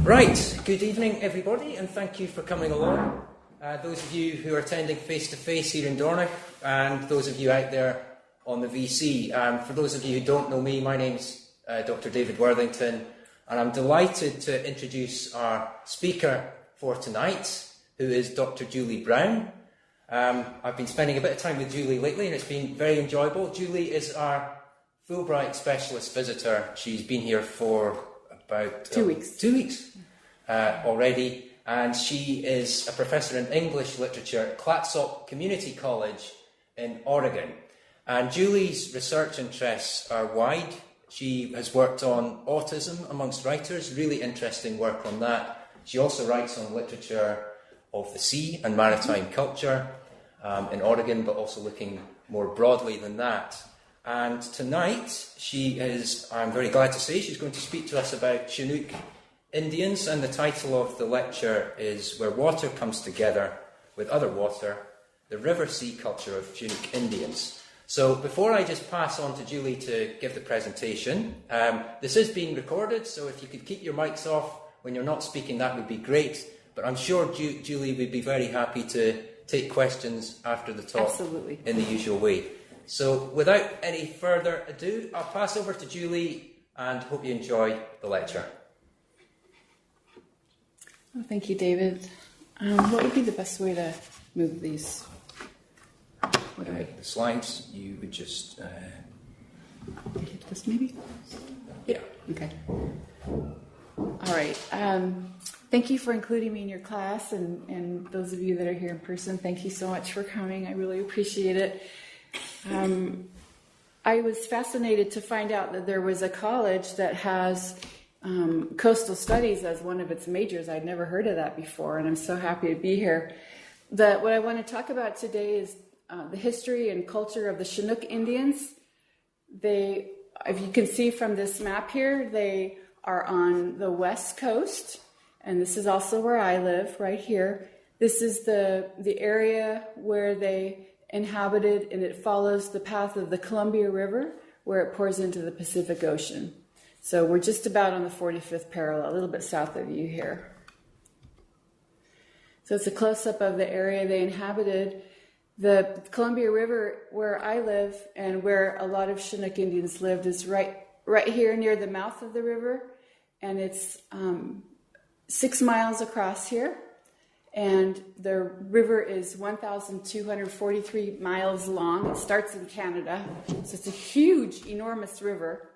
Right, good evening everybody, and thank you for coming along. Those of you who are attending face-to-face here in Dornoch, and those of you out there on the VC. For those of you who don't know me, my name's Dr. David Worthington, and I'm delighted to introduce our speaker for tonight, who is Dr. Julie Brown. I've been spending a bit of time with Julie lately, and it's been very enjoyable. Julie is our Fulbright specialist visitor. She's been here for about 2 weeks. 2 weeks already, and she is a professor in English literature at Clatsop Community College in Oregon. And Julie's research interests are wide. She has worked on autism amongst writers, really interesting work on that. She also writes on literature of the sea and maritime culture in Oregon, but also looking more broadly than that. And tonight, I'm very glad to say, she's going to speak to us about Chinook Indians, and the title of the lecture is Where Water Comes Together with Other Water, the River-Sea Culture of Chinook Indians. So before I just pass on to Julie to give the presentation, this is being recorded, so if you could keep your mics off when you're not speaking, that would be great. But I'm sure Julie would be very happy to take questions after the talk. Absolutely. In the usual way. So without any further ado, I'll pass over to Julie and hope you enjoy the lecture. Oh, thank you, David. What would be the best way to move these? The slides, you would just... hit this maybe? Yeah. Okay. All right. Thank you for including me in your class, and those of you that are here in person, thank you so much for coming. I really appreciate it. I was fascinated to find out that there was a college that has coastal studies as one of its majors. I'd never heard of that before, and I'm so happy to be here. What I want to talk about today is the history and culture of the Chinook Indians. If you can see from this map here, they are on the west coast, and this is also where I live, right here. This is the area where they inhabited, and it follows the path of the Columbia River, where it pours into the Pacific Ocean. So we're just about on the 45th parallel, a little bit south of you here. So it's a close-up of the area they inhabited. The Columbia River, where I live and where a lot of Chinook Indians lived, is right here near the mouth of the river, and it's 6 miles across here. And the river is 1,243 miles long. It starts in Canada, so it's a huge, enormous river.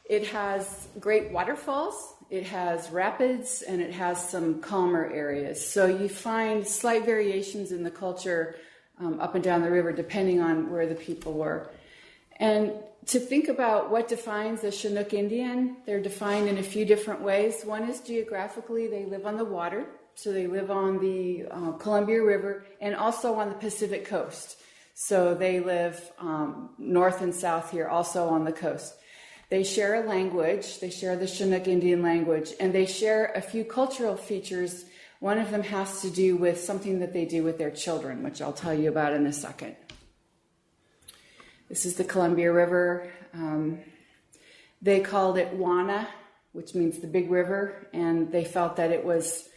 It has great waterfalls, it has rapids, and it has some calmer areas. So you find slight variations in the culture up and down the river depending on where the people were. And to think about what defines a Chinook Indian, they're defined in a few different ways. One is geographically, they live on the water. So they live on the Columbia River and also on the Pacific coast. So they live north and south here, also on the coast. They share a language. They share the Chinook Indian language, and they share a few cultural features. One of them has to do with something that they do with their children, which I'll tell you about in a second. This is the Columbia River. They called it Wana, which means the big river, and they felt that it was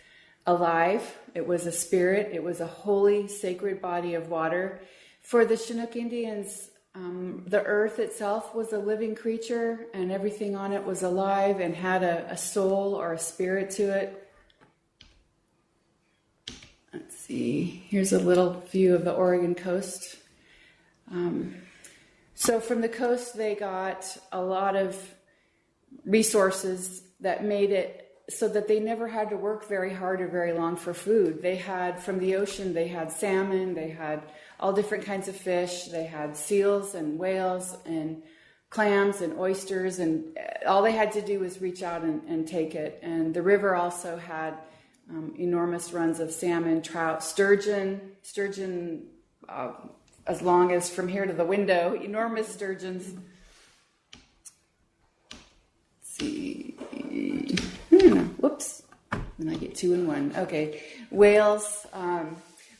alive, it was a spirit, it was a holy, sacred body of water. For the Chinook Indians, the earth itself was a living creature, and everything on it was alive and had a soul or a spirit to it. Let's see, here's a little view of the Oregon coast. So from the coast, they got a lot of resources that made it so that they never had to work very hard or very long for food. They had, from the ocean, they had salmon, they had all different kinds of fish, they had seals and whales and clams and oysters, and all they had to do was reach out and take it. And the river also had enormous runs of salmon, trout, sturgeon as long as from here to the window, enormous sturgeons. Let's see. Whoops. Then I get 2 in 1. Okay. Whales,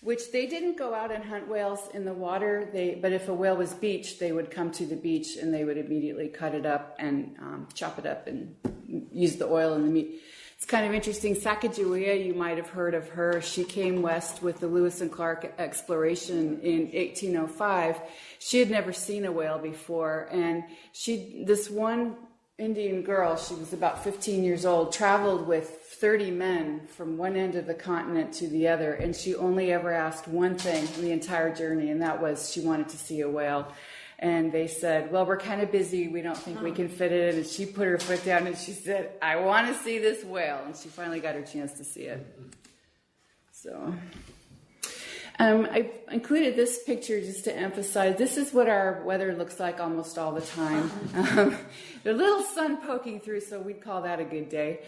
which they didn't go out and hunt whales in the water. But if a whale was beached, they would come to the beach and they would immediately cut it up and chop it up and use the oil in the meat. It's kind of interesting. Sacagawea, you might have heard of her. She came west with the Lewis and Clark exploration in 1805. She had never seen a whale before, and this one Indian girl, she was about 15 years old, traveled with 30 men from one end of the continent to the other, and she only ever asked one thing the entire journey, and that was she wanted to see a whale. And they said, well, we're kind of busy. We don't think we can fit it in. And she put her foot down and she said, I want to see this whale. And she finally got her chance to see it. So I included this picture just to emphasize this is what our weather looks like almost all the time. There's a little sun poking through, so we'd call that a good day.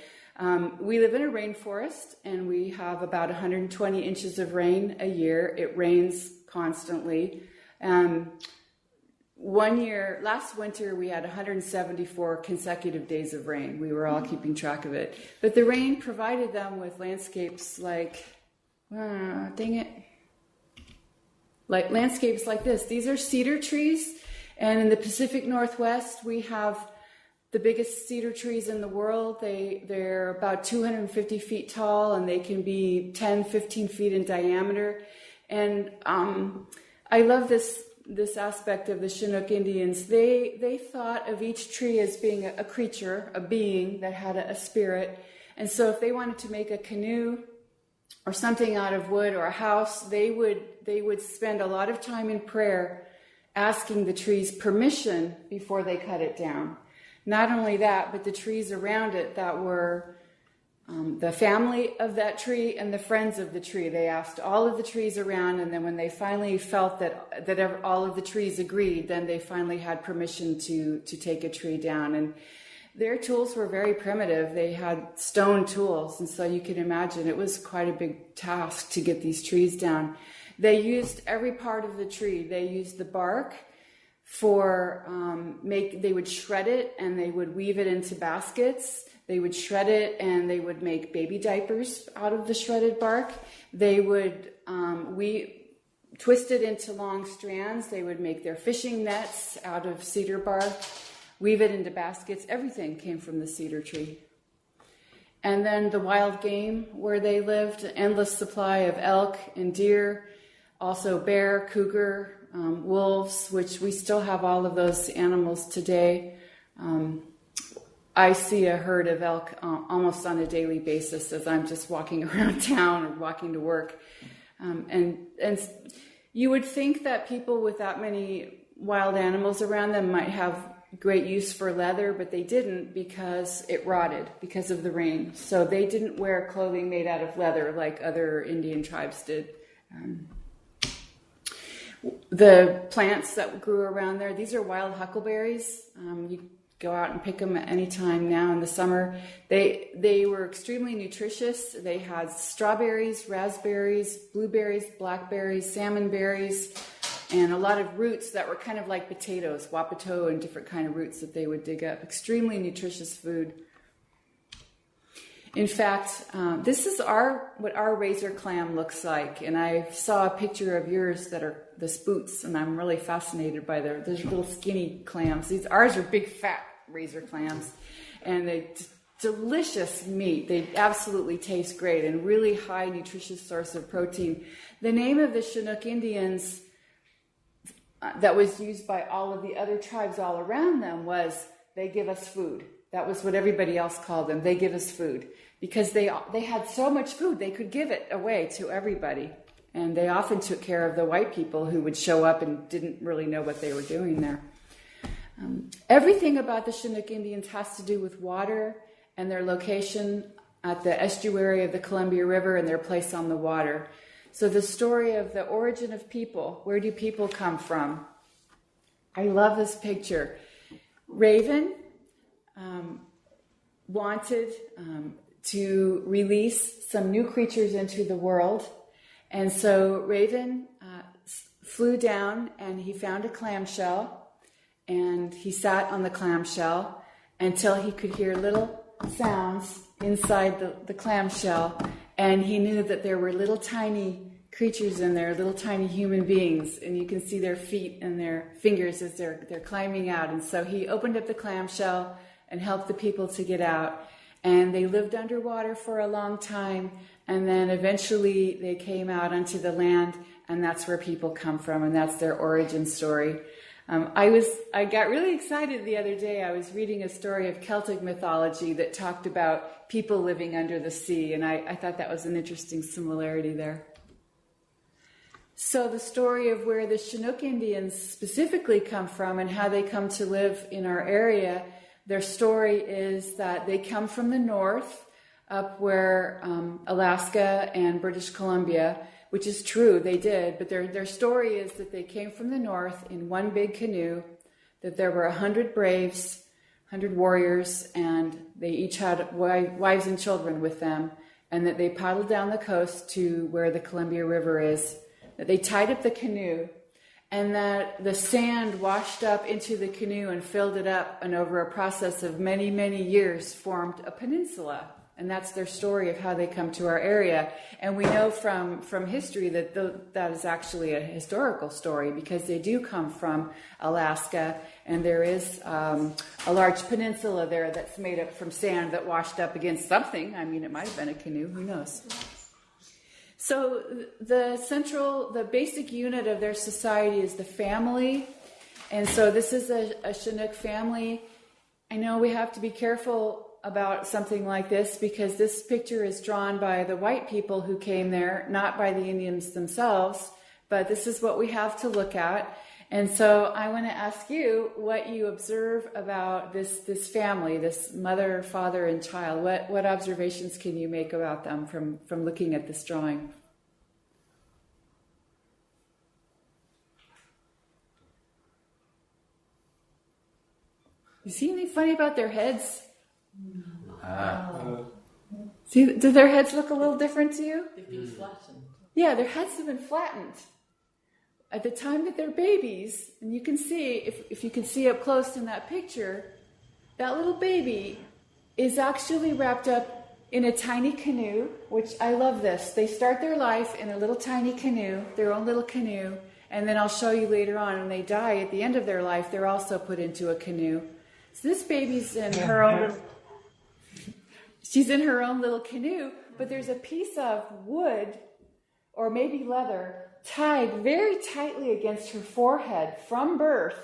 We live in a rainforest, and we have about 120 inches of rain a year. It rains constantly. Last winter, we had 174 consecutive days of rain. We were all keeping track of it. But the rain provided them with landscapes like landscapes like this. These are cedar trees, and in the Pacific Northwest, we have the biggest cedar trees in the world. They're about 250 feet tall, and they can be 10, 15 feet in diameter. And I love this aspect of the Chinook Indians. They thought of each tree as being a creature, a being that had a spirit. And so if they wanted to make a canoe or something out of wood or a house, they would spend a lot of time in prayer asking the trees permission before they cut it down. Not only that, but the trees around it that were the family of that tree and the friends of the tree. They asked all of the trees around, and then when they finally felt that all of the trees agreed, then they finally had permission to take a tree down. And their tools were very primitive. They had stone tools, and so you can imagine it was quite a big task to get these trees down. They used every part of the tree. They used the bark for they would shred it and they would weave it into baskets. They would shred it and they would make baby diapers out of the shredded bark. They would twist it into long strands. They would make their fishing nets out of cedar bark, weave it into baskets. Everything came from the cedar tree. And then the wild game where they lived, an endless supply of elk and deer, also bear, cougar, wolves, which we still have all of those animals today. I see a herd of elk almost on a daily basis as I'm just walking around town or walking to work. And you would think that people with that many wild animals around them might have great use for leather, but they didn't because it rotted because of the rain. So they didn't wear clothing made out of leather like other Indian tribes did. The plants that grew around there, these are wild huckleberries. You go out and pick them at any time now in the summer. They were extremely nutritious. They had strawberries, raspberries, blueberries, blackberries, salmon berries, and a lot of roots that were kind of like potatoes, wapato and different kind of roots that they would dig up. Extremely nutritious food. In fact, this is what our razor clam looks like, and I saw a picture of yours that are the spoots, and I'm really fascinated by those little skinny clams. Ours are big, fat razor clams, and they delicious meat. They absolutely taste great and really high nutritious source of protein. The name of the Chinook Indians that was used by all of the other tribes all around them was they give us food. That was what everybody else called them. They give us food because they had so much food they could give it away to everybody. And they often took care of the white people who would show up and didn't really know what they were doing there. Everything about the Chinook Indians has to do with water and their location at the estuary of the Columbia River and their place on the water. So the story of the origin of people, where do people come from? I love this picture. Raven wanted to release some new creatures into the world. And so Raven flew down and he found a clamshell and he sat on the clamshell until he could hear little sounds inside the clamshell, and he knew that there were little tiny creatures in there, little tiny human beings, and you can see their feet and their fingers as they're climbing out. And so he opened up the clamshell and help the people to get out. And they lived underwater for a long time, and then eventually they came out onto the land, and that's where people come from, and that's their origin story. I got really excited the other day. I was reading a story of Celtic mythology that talked about people living under the sea, and I thought that was an interesting similarity there. So the story of where the Chinook Indians specifically come from and how they come to live in our area, their story is that they come from the north, up where Alaska and British Columbia, which is true, they did, but their story is that they came from the north in one big canoe, that there were 100 braves, 100 warriors, and they each had wives and children with them, and that they paddled down the coast to where the Columbia River is, that they tied up the canoe, and that the sand washed up into the canoe and filled it up, and over a process of many, many years formed a peninsula. And that's their story of how they come to our area. And we know from history that that is actually a historical story, because they do come from Alaska, and there is a large peninsula there that's made up from sand that washed up against something. I mean, it might have been a canoe, who knows? So the basic unit of their society is the family. And so this is a Chinook family. I know we have to be careful about something like this, because this picture is drawn by the white people who came there, not by the Indians themselves, but this is what we have to look at. And so I want to ask you what you observe about this family, this mother, father, and child. What observations can you make about them from looking at this drawing? You see anything funny about their heads? See, do their heads look a little different to you? They've been flattened. Yeah, their heads have been flattened. At the time that they're babies, and you can see, if you can see up close in that picture, that little baby is actually wrapped up in a tiny canoe, which I love this. They start their life in a little tiny canoe, their own little canoe, and then I'll show you later on, when they die at the end of their life, they're also put into a canoe. So this baby's in her own... She's in her own little canoe, but there's a piece of wood, or maybe leather, tied very tightly against her forehead from birth.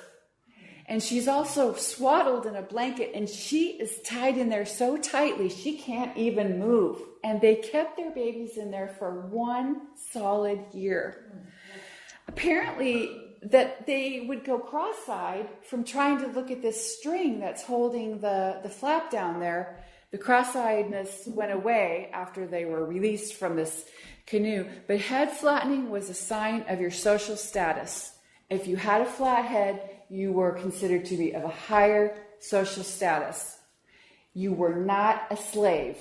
And she's also swaddled in a blanket, and she is tied in there so tightly she can't even move. And they kept their babies in there for 1 solid year. Apparently, that they would go cross-eyed from trying to look at this string that's holding the flap down there. The cross-eyedness went away after they were released from this canoe, but head flattening was a sign of your social status. If you had a flat head, you were considered to be of a higher social status. You were not a slave.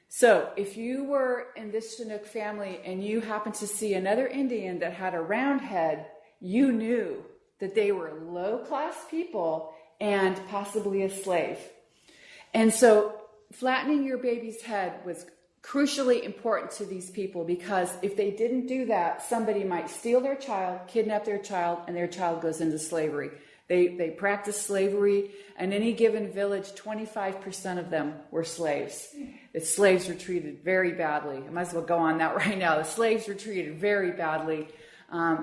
So if you were in this Chinook family and you happened to see another Indian that had a round head, you knew that they were low-class people and possibly a slave. And so flattening your baby's head was crucially important to these people, because if they didn't do that, somebody might steal their child, kidnap their child, and their child goes into slavery. They practiced slavery. In any given village, 25% of them were slaves. The slaves were treated very badly. I might as well go on that right now. The slaves were treated very badly.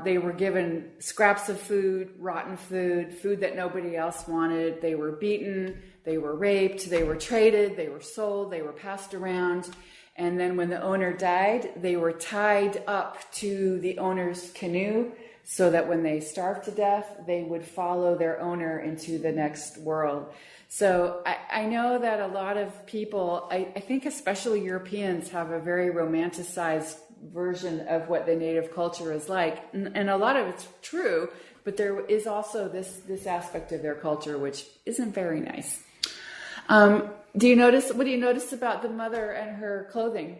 They were given scraps of food, rotten food that nobody else wanted. They were beaten, they were raped, they were traded, they were sold, they were passed around. And then when the owner died, they were tied up to the owner's canoe so that when they starved to death, they would follow their owner into the next world. So I know that a lot of people, I think especially Europeans, have a very romanticized version of what the native culture is like, and a lot of it's true, but there is also this aspect of their culture which isn't very nice. What do you notice about the mother and her clothing?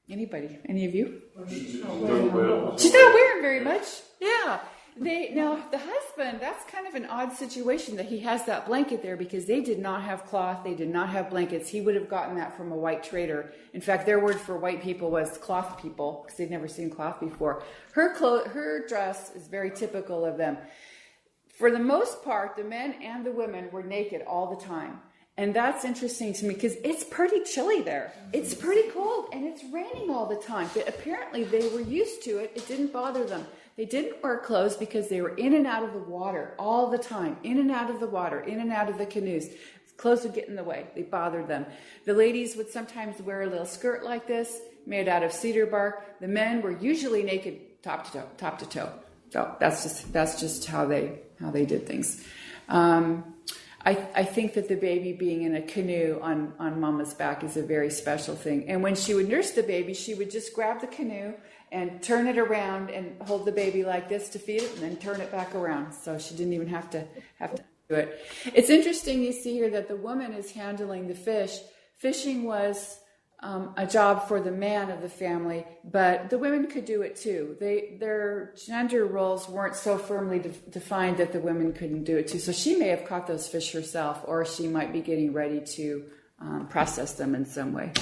Anybody? Any of you? She's not wearing very much. Yeah. Now the husband, that's kind of an odd situation that he has that blanket there, because they did not have cloth, they did not have blankets. He would have gotten that from a white trader. In fact, their word for white people was cloth people, because they'd never seen cloth before. Her dress is very typical of them. For the most part, the men and the women were naked all the time. And that's interesting to me because it's pretty chilly there. It's pretty cold and it's raining all the time. But apparently they were used to it. It didn't bother them. They didn't wear clothes because they were in and out of the water all the time. In and out of the water, in and out of the canoes. Clothes would get in the way. They bothered them. The ladies would sometimes wear a little skirt like this, made out of cedar bark. The men were usually naked top to toe. So that's just how they did things. I think that the baby being in a canoe on Mama's back is a very special thing. And when she would nurse the baby, she would just grab the canoe and turn it around and hold the baby like this to feed it, and then turn it back around. So she didn't even have to do it. It's interesting you see here that the woman is handling the fish. Fishing was a job for the man of the family, but the women could do it too. Their gender roles weren't so firmly defined that the women couldn't do it too. So she may have caught those fish herself, or she might be getting ready to process them in some way.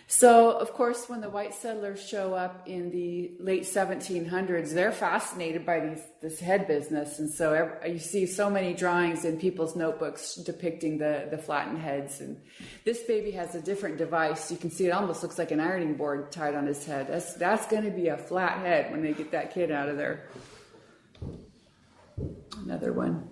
So, of course, when the white settlers show up in the late 1700s, they're fascinated by this head business. And so you see so many drawings in people's notebooks depicting the flattened heads. And this baby has a different device. You can see it almost looks like an ironing board tied on his head. That's going to be a flat head when they get that kid out of there. Another one.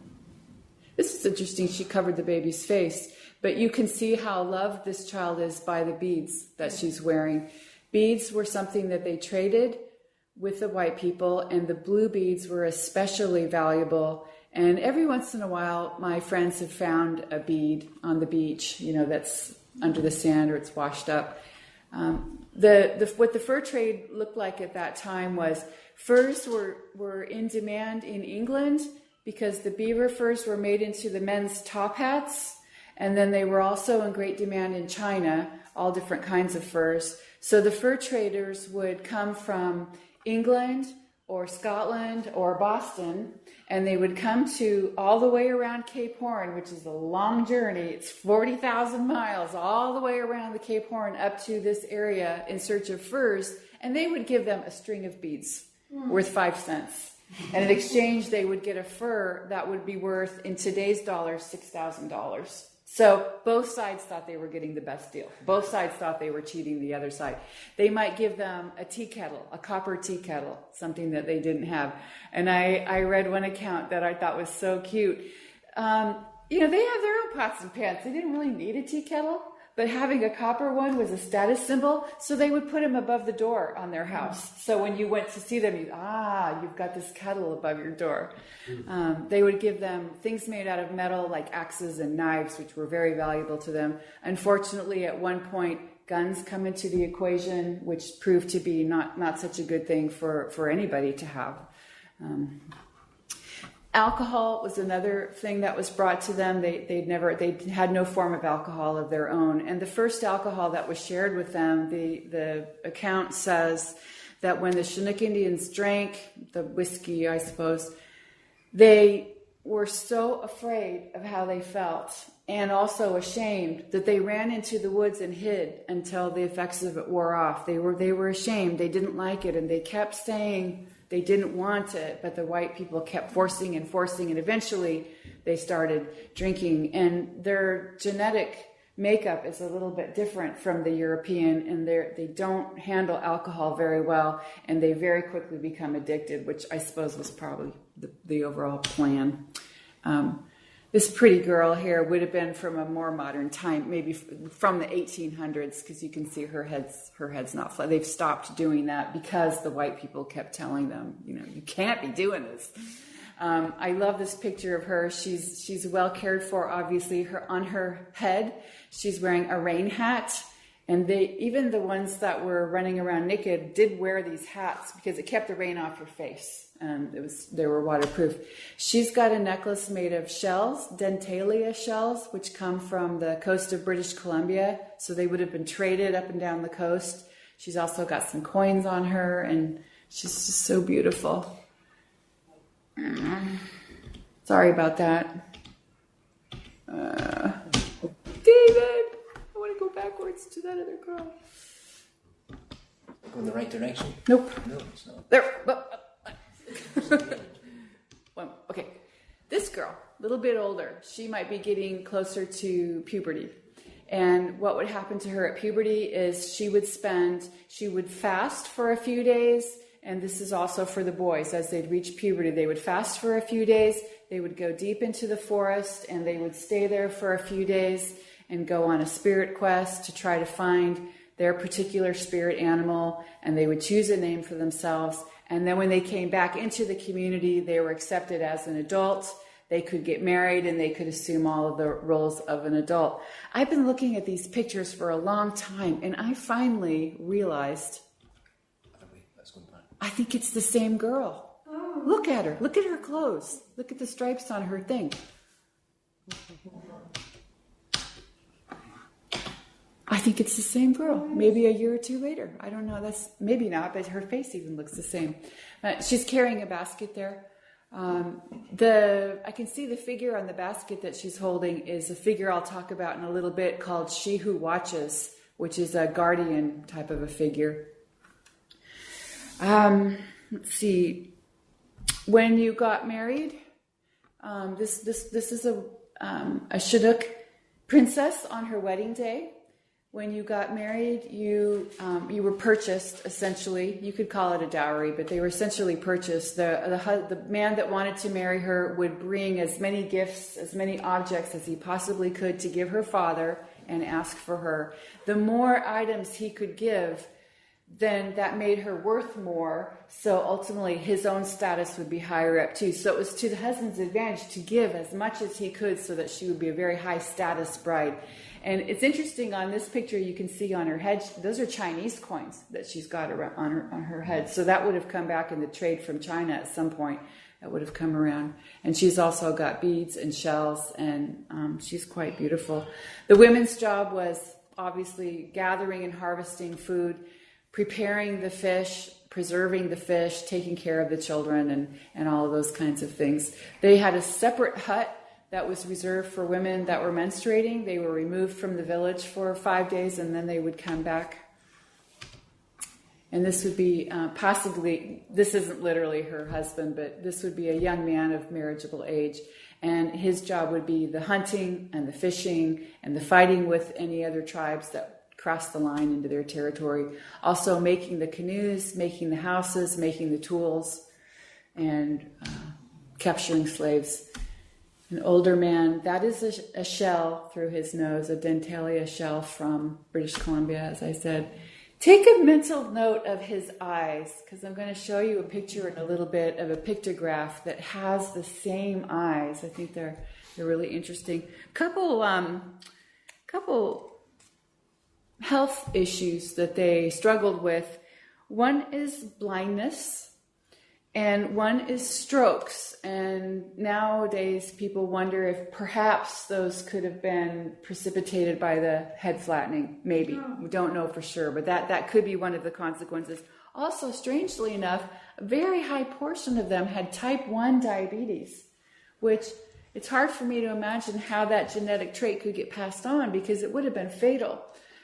This is interesting. She covered the baby's face. But you can see how loved this child is by the beads that she's wearing. Beads were something that they traded with the white people, and the blue beads were especially valuable. And every once in a while, my friends have found a bead on the beach, that's under the sand or it's washed up. What the fur trade looked like at that time was furs were in demand in England because the beaver furs were made into the men's top hats. And then they were also in great demand in China, all different kinds of furs. So the fur traders would come from England or Scotland or Boston, and they would come to all the way around Cape Horn, which is a long journey. It's 40,000 miles all the way around the Cape Horn up to this area in search of furs, and they would give them a string of beads worth 5 cents. And in exchange, they would get a fur that would be worth, in today's dollars, $6,000. So both sides thought they were getting the best deal. Both sides thought they were cheating the other side. They might give them a tea kettle, a copper tea kettle, something that they didn't have. And I read one account that I thought was so cute. They have their own pots and pans. They didn't really need a tea kettle, but having a copper one was a status symbol, so they would put them above the door on their house. So when you went to see them, you've got this kettle above your door. They would give them things made out of metal like axes and knives, which were very valuable to them. Unfortunately, at one point, guns come into the equation, which proved to be not such a good thing for anybody to have. Alcohol was another thing that was brought to them. They had no form of alcohol of their own. And the first alcohol that was shared with them, the account says that when the Chinook Indians drank the whiskey, I suppose, they were so afraid of how they felt and also ashamed that they ran into the woods and hid until the effects of it wore off. They were ashamed. They didn't like it, and they kept saying they didn't want it, but the white people kept forcing, and eventually they started drinking. And their genetic makeup is a little bit different from the European, and they don't handle alcohol very well, and they very quickly become addicted, which I suppose was probably the overall plan. This pretty girl here would have been from a more modern time, maybe from the 1800s, because you can see her head's not flat. They've stopped doing that because the white people kept telling them, you can't be doing this. I love this picture of her. She's well cared for, obviously. On her head, she's wearing a rain hat. And even the ones that were running around naked did wear these hats because it kept the rain off your face. They were waterproof. She's got a necklace made of shells, dentalia shells, which come from the coast of British Columbia. So they would have been traded up and down the coast. She's also got some coins on her, and she's just so beautiful. Sorry about that. David! I want to go backwards to that other girl. Go in the right direction? Nope. No, it's not. There. Okay. This girl, a little bit older, she might be getting closer to puberty. And what would happen to her at puberty is she would fast for a few days. And this is also for the boys. As they'd reach puberty, they would fast for a few days. They would go deep into the forest and they would stay there for a few days and go on a spirit quest to try to find their particular spirit animal. And they would choose a name for themselves. And then when they came back into the community, they were accepted as an adult. They could get married and they could assume all of the roles of an adult. I've been looking at these pictures for a long time and I finally realized I think it's the same girl. Oh. Look at her. Look at her clothes. Look at the stripes on her thing. I think it's the same girl. Maybe a year or two later. I don't know. That's maybe not, but her face even looks the same. She's carrying a basket there. I can see the figure on the basket that she's holding is a figure I'll talk about in a little bit called She Who Watches, which is a guardian type of a figure. Let's see. When you got married, this is a Chinook princess on her wedding day. When you got married, you were purchased, essentially. You could call it a dowry, but they were essentially purchased. The man that wanted to marry her would bring as many gifts, as many objects as he possibly could to give her father and ask for her. The more items he could give, then that made her worth more. So ultimately his own status would be higher up too. So it was to the husband's advantage to give as much as he could so that she would be a very high status bride. And it's interesting, on this picture you can see on her head, those are Chinese coins that she's got on her head. So that would have come back in the trade from China at some point. That would have come around. And she's also got beads and shells, and she's quite beautiful. The women's job was obviously gathering and harvesting food, preparing the fish, preserving the fish, taking care of the children, and all of those kinds of things. They had a separate hut that was reserved for women that were menstruating. They were removed from the village for 5 days and then they would come back. And this would be possibly, this isn't literally her husband, but this would be a young man of marriageable age. And his job would be the hunting and the fishing and the fighting with any other tribes that crossed the line into their territory. Also making the canoes, making the houses, making the tools, and capturing slaves. An older man, that is a shell through his nose, a dentalia shell from British Columbia, as I said. Take a mental note of his eyes, because I'm going to show you a picture in a little bit of a pictograph that has the same eyes. I think they're really interesting. Couple health issues that they struggled with. One is blindness. And one is strokes. And nowadays people wonder if perhaps those could have been precipitated by the head flattening. Maybe. We don't know for sure, but that could be one of the consequences. Also, strangely enough, a very high portion of them had type 1 diabetes, which it's hard for me to imagine how that genetic trait could get passed on because it would have been fatal.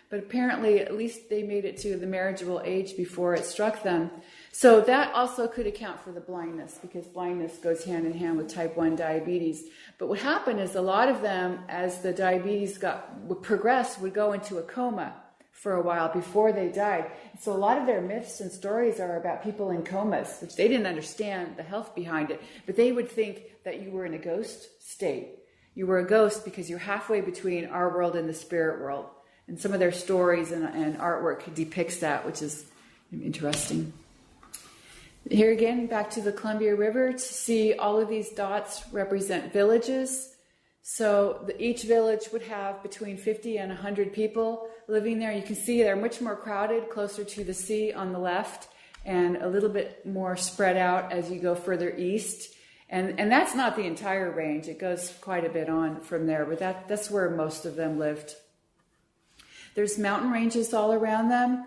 But apparently, at least they made it to the marriageable age before it struck them. So that also could account for the blindness, because blindness goes hand in hand with type 1 diabetes. But what happened is a lot of them, as the diabetes would progress, would go into a coma for a while before they died. So a lot of their myths and stories are about people in comas, which they didn't understand the health behind it. But they would think that you were in a ghost state. You were a ghost because you're halfway between our world and the spirit world. And some of their stories and artwork depicts that, which is interesting. Here again, back to the Columbia River, to see all of these dots represent villages. So each village would have between 50 and 100 people living there. You can see they're much more crowded, closer to the sea on the left, and a little bit more spread out as you go further east. And that's not the entire range. It goes quite a bit on from there, but that's where most of them lived. There's mountain ranges all around them.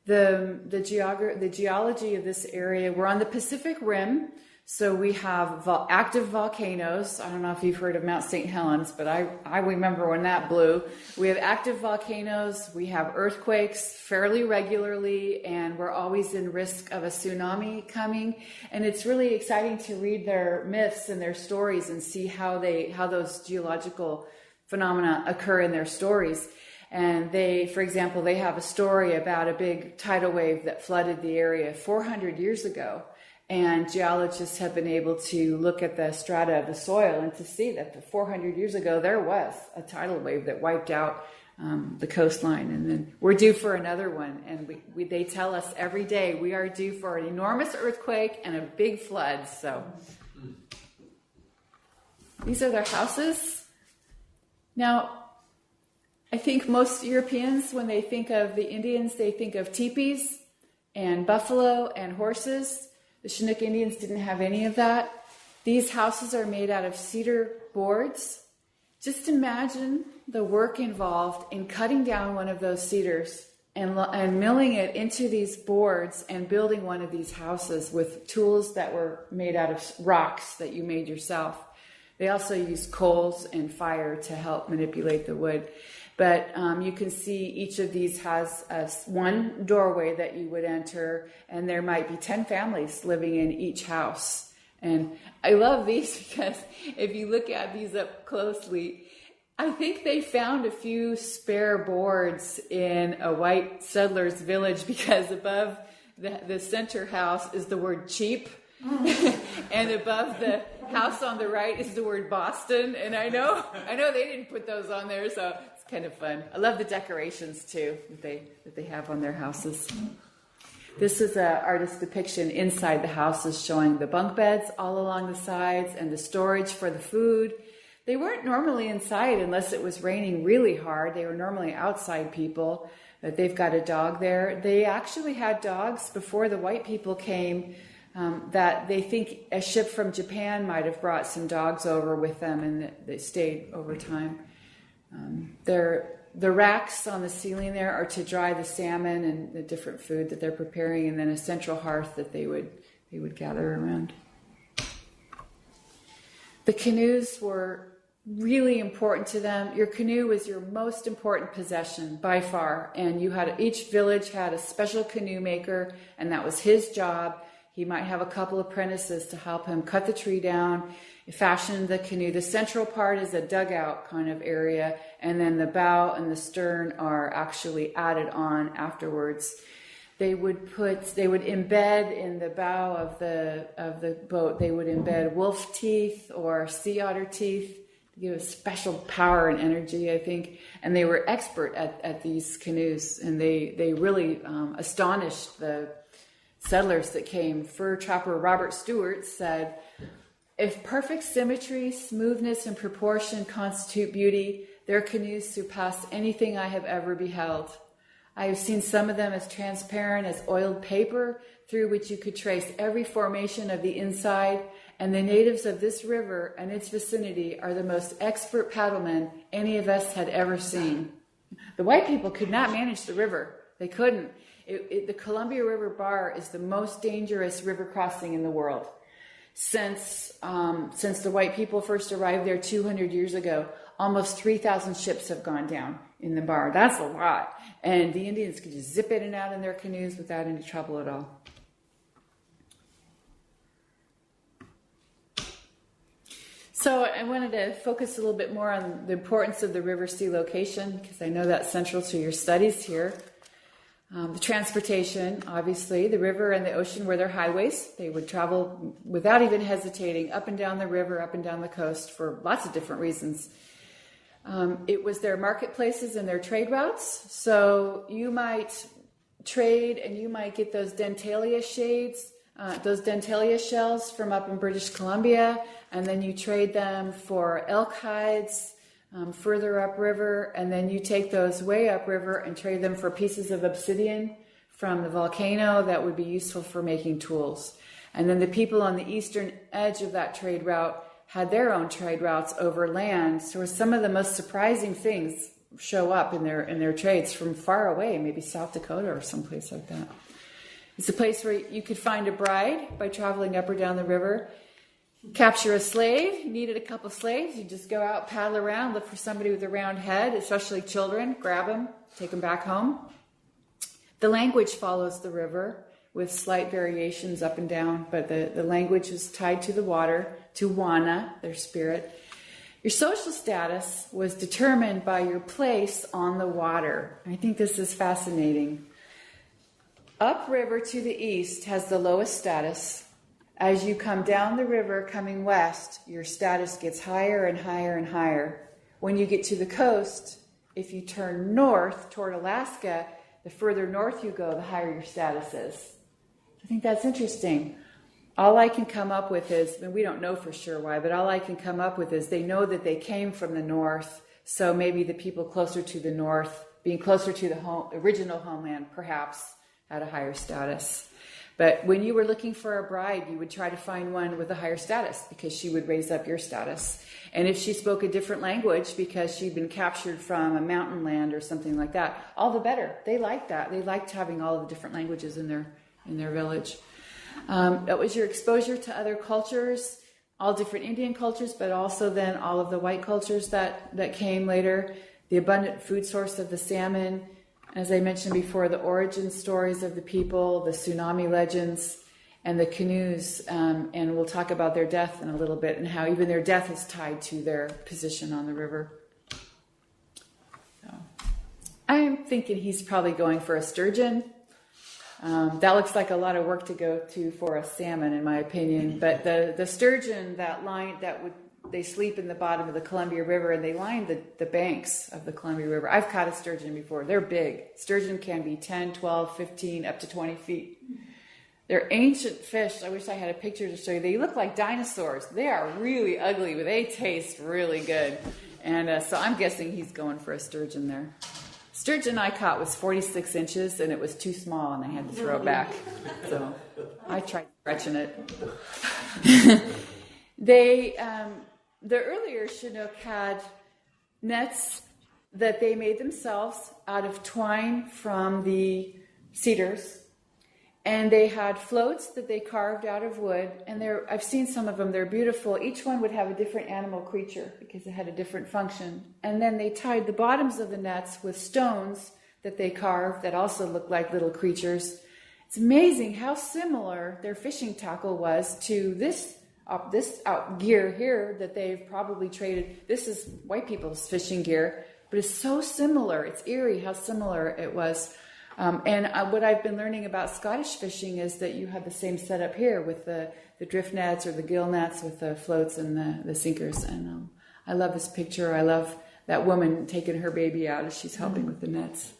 The geology of this area, we're on the Pacific Rim, So we have active volcanoes. I don't know if you've heard of Mount St. Helens, but I remember when that blew. We have active volcanoes. We have earthquakes fairly regularly, and we're always in risk of a tsunami coming. And it's really exciting to read their myths and their stories and see how those geological phenomena occur in their stories. And for example, they have a story about a big tidal wave that flooded the area 400 years ago. And geologists have been able to look at the strata of the soil and to see that 400 years ago there was a tidal wave that wiped out the coastline. And then we're due for another one. And they tell us every day we are due for an enormous earthquake and a big flood. So these are their houses. Now, I think most Europeans, when they think of the Indians, they think of teepees and buffalo and horses. The Chinook Indians didn't have any of that. These houses are made out of cedar boards. Just imagine the work involved in cutting down one of those cedars and milling it into these boards and building one of these houses with tools that were made out of rocks that you made yourself. They also use coals and fire to help manipulate the wood. But you can see each of these has one doorway that you would enter, and there might be 10 families living in each house. And I love these because if you look at these up closely, I think they found a few spare boards in a white settler's village because above the center house is the word cheap. And above the house on the right is the word Boston. And I know they didn't put those on there, so it's kind of fun. I love the decorations too that they have on their houses. This is an artist's depiction inside the houses showing the bunk beds all along the sides and the storage for the food. They weren't normally inside unless it was raining really hard. They were normally outside people. But they've got a dog there. They actually had dogs before the white people came. That they think a ship from Japan might have brought some dogs over with them, and they stayed over time. The racks on the ceiling there are to dry the salmon and the different food that they're preparing, and then a central hearth that they would gather around. The canoes were really important to them. Your canoe was your most important possession by far, and each village had a special canoe maker, and that was his job. He might have a couple apprentices to help him cut the tree down, fashion the canoe. The central part is a dugout kind of area, and then the bow and the stern are actually added on afterwards. They would embed in the bow of the boat, they would embed wolf teeth or sea otter teeth to give a special power and energy, I think. And they were expert at these canoes, and they really astonished the settlers that came. Fur trapper Robert Stewart said, "If perfect symmetry, smoothness, and proportion constitute beauty, their canoes surpass anything I have ever beheld. I have seen some of them as transparent as oiled paper, through which you could trace every formation of the inside, and the natives of this river and its vicinity are the most expert paddlemen any of us had ever seen." The white people could not manage the river. They couldn't. The Columbia River Bar is the most dangerous river crossing in the world. Since the white people first arrived there 200 years ago, almost 3,000 ships have gone down in the bar. That's a lot. And the Indians could just zip in and out in their canoes without any trouble at all. So I wanted to focus a little bit more on the importance of the river-sea location, because I know that's central to your studies here. The transportation, obviously, the river and the ocean were their highways. They would travel without even hesitating up and down the river, up and down the coast for lots of different reasons. It was their marketplaces and their trade routes. So you might trade and you might get those dentalia shells from up in British Columbia, and then you trade them for elk hides further upriver, and then you take those way upriver and trade them for pieces of obsidian from the volcano that would be useful for making tools. And then the people on the eastern edge of that trade route had their own trade routes over land. So some of the most surprising things show up in their trades from far away, maybe South Dakota or someplace like that. It's a place where you could find a bride by traveling up or down the river. Capture a slave. You needed a couple slaves. You just go out, paddle around, look for somebody with a round head, especially children. Grab them, take them back home. The language follows the river with slight variations up and down, but the language is tied to the water, to Wana, their spirit. Your social status was determined by your place on the water. I think this is fascinating. Upriver to the east has the lowest status. As you come down the river coming west, your status gets higher and higher and higher. When you get to the coast, if you turn north toward Alaska, the further north you go, the higher your status is. I think that's interesting. All I can come up with is, and we don't know for sure why, but all I can come up with is they know that they came from the north, so maybe the people closer to the north, being closer to the original homeland, perhaps had a higher status. But when you were looking for a bride, you would try to find one with a higher status because she would raise up your status. And if she spoke a different language because she'd been captured from a mountain land or something like that, all the better. They liked that. They liked having all the different languages in their village. That was your exposure to other cultures, all different Indian cultures, but also then all of the white cultures that came later. The abundant food source of the salmon. As I mentioned before, the origin stories of the people, the tsunami legends, and the canoes. And we'll talk about their death in a little bit and how even their death is tied to their position on the river. So, I'm thinking he's probably going for a sturgeon. That looks like a lot of work to go to for a salmon, in my opinion. But the sturgeon, they sleep in the bottom of the Columbia River, and they line the banks of the Columbia River. I've caught a sturgeon before. They're big. Sturgeon can be 10, 12, 15, up to 20 feet. They're ancient fish. I wish I had a picture to show you. They look like dinosaurs. They are really ugly, but they taste really good. And so I'm guessing he's going for a sturgeon there. Sturgeon I caught was 46 inches, and it was too small, and I had to throw it back. So I tried stretching it. The earlier Chinook had nets that they made themselves out of twine from the cedars, and they had floats that they carved out of wood, and I've seen some of them. They're beautiful. Each one would have a different animal creature because it had a different function, and then they tied the bottoms of the nets with stones that they carved that also looked like little creatures. It's amazing how similar their fishing tackle was to this gear here that they've probably traded. This is white people's fishing gear, but it's so similar. It's eerie how similar it was. And what I've been learning about Scottish fishing is that you have the same setup here with the drift nets or the gill nets with the floats and the sinkers. And I love this picture. I love that woman taking her baby out as she's helping with the nets.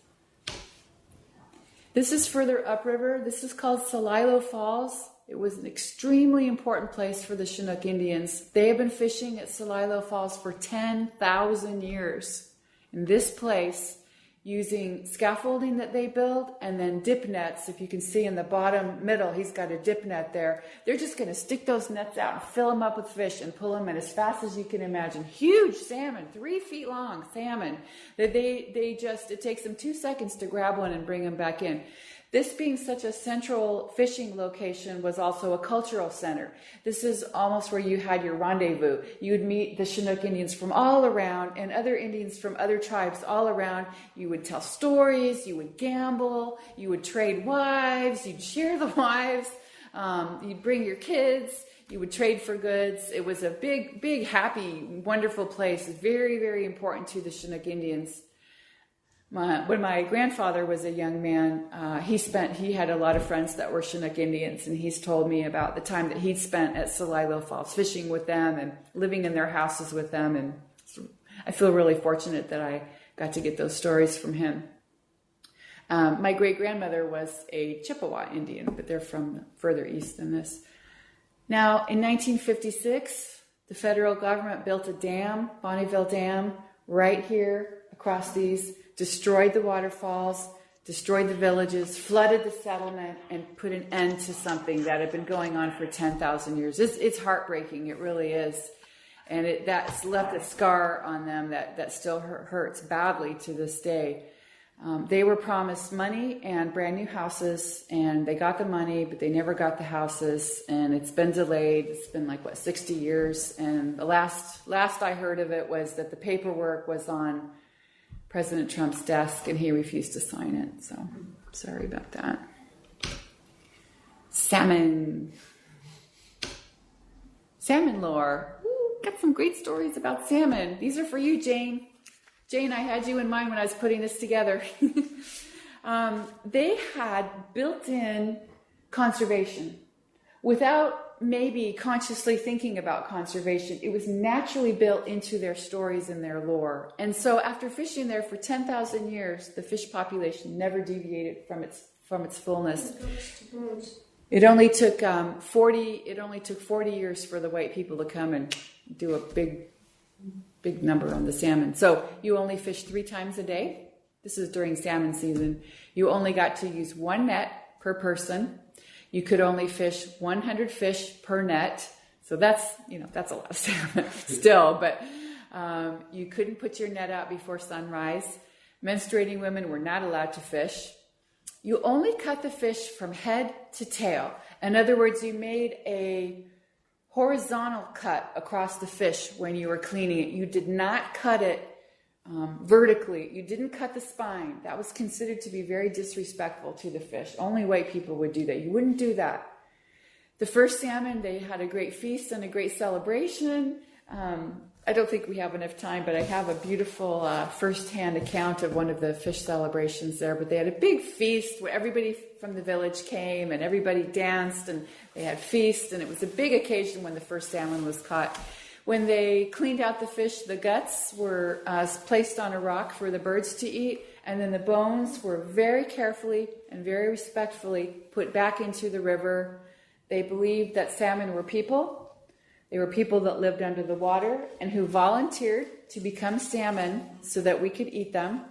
This is further upriver. This is called Sacagawea Falls. It was an extremely important place for the Chinook Indians. They have been fishing at Sacagawea Falls for 10,000 years. In this place, using scaffolding that they built and then dip nets. If you can see in the bottom middle, he's got a dip net there. They're just going to stick those nets out and fill them up with fish and pull them in as fast as you can imagine. Huge salmon, 3 feet long salmon. It takes them 2 seconds to grab one and bring them back in. This being such a central fishing location was also a cultural center. This is almost where you had your rendezvous. You would meet the Chinook Indians from all around and other Indians from other tribes all around. You would tell stories, you would gamble, you would trade wives, you'd share the wives, you'd bring your kids, you would trade for goods. It was a big, big, happy, wonderful place. Very, very important to the Chinook Indians. When my grandfather was a young man, he had a lot of friends that were Chinook Indians, and he's told me about the time that he'd spent at Sacagawea Falls fishing with them and living in their houses with them, and I feel really fortunate that I got to get those stories from him. My great-grandmother was a Chippewa Indian, but they're from further east than this. Now, in 1956, the federal government built a dam, Bonneville Dam, right here across these, destroyed the waterfalls, destroyed the villages, flooded the settlement, and put an end to something that had been going on for 10,000 years. It's heartbreaking, it really is. And that's left a scar on them that still hurts badly to this day. They were promised money and brand new houses, and they got the money, but they never got the houses, and it's been delayed. It's been 60 years, and the last I heard of it was that the paperwork was on President Trump's desk, and he refused to sign it. So, sorry about that. Salmon lore. Ooh, got some great stories about salmon. These are for you, Jane. Jane, I had you in mind when I was putting this together. They had built-in conservation without maybe consciously thinking about conservation. It was naturally built into their stories and their lore. And so after fishing there for 10,000 years, the fish population never deviated from its fullness. It only took 40 years for the white people to come and do a big number on the salmon. So you only fish 3 times a day. This is during salmon season. You only got to use 1 net per person. You could only fish 100 fish per net. So that's a lot of salmon still, but you couldn't put your net out before sunrise. Menstruating women were not allowed to fish. You only cut the fish from head to tail. In other words, you made a horizontal cut across the fish when you were cleaning it. You did not cut it vertically. You didn't cut the spine. That was considered to be very disrespectful to the fish. Only white people would do that. You wouldn't do that. The first salmon, they had a great feast and a great celebration. I don't think we have enough time, but I have a beautiful first-hand account of one of the fish celebrations there. But they had a big feast where everybody from the village came and everybody danced and they had feast. And it was a big occasion when the first salmon was caught. When they cleaned out the fish, the guts were placed on a rock for the birds to eat. And then the bones were very carefully and very respectfully put back into the river. They believed that salmon were people. They were people that lived under the water and who volunteered to become salmon so that we could eat them.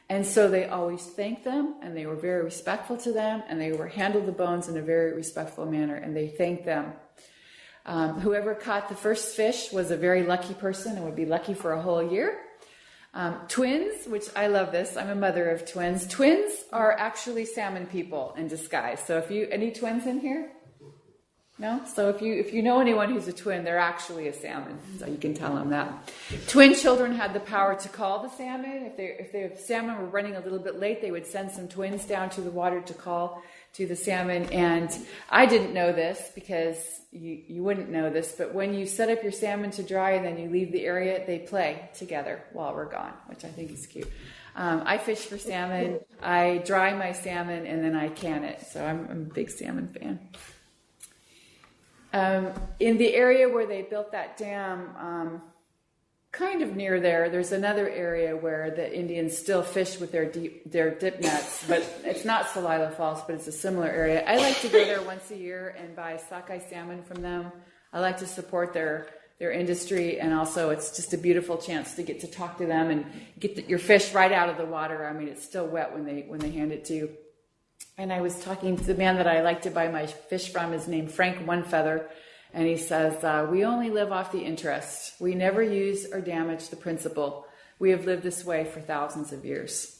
And so they always thanked them, and they were very respectful to them, and they handled the bones in a very respectful manner, and they thanked them. Whoever caught the first fish was a very lucky person and would be lucky for a whole year. Twins, which I love this. I'm a mother of twins. Twins are actually salmon people in disguise. So any twins in here? No? So if you know anyone who's a twin, they're actually a salmon. So you can tell them that. Twin children had the power to call the salmon. If the salmon were running a little bit late, they would send some twins down to the water to call to the salmon. And I didn't know this because you wouldn't know this, but when you set up your salmon to dry and then you leave the area, they play together while we're gone, which I think is cute. I fish for salmon. I dry my salmon and then I can it. So I'm a big salmon fan. In the area where they built that dam, kind of near there's another area where the Indians still fish with their dip nets, but it's not Salila Falls, but it's a similar area. I like to go there once a year and buy sockeye salmon from them. I like to support their industry, and also it's just a beautiful chance to get to talk to them and get your fish right out of the water. I mean, it's still wet when they hand it to you. And I was talking to the man that I like to buy my fish from. His name Frank One Feather. And he says, we only live off the interest. We never use or damage the principle. We have lived this way for thousands of years.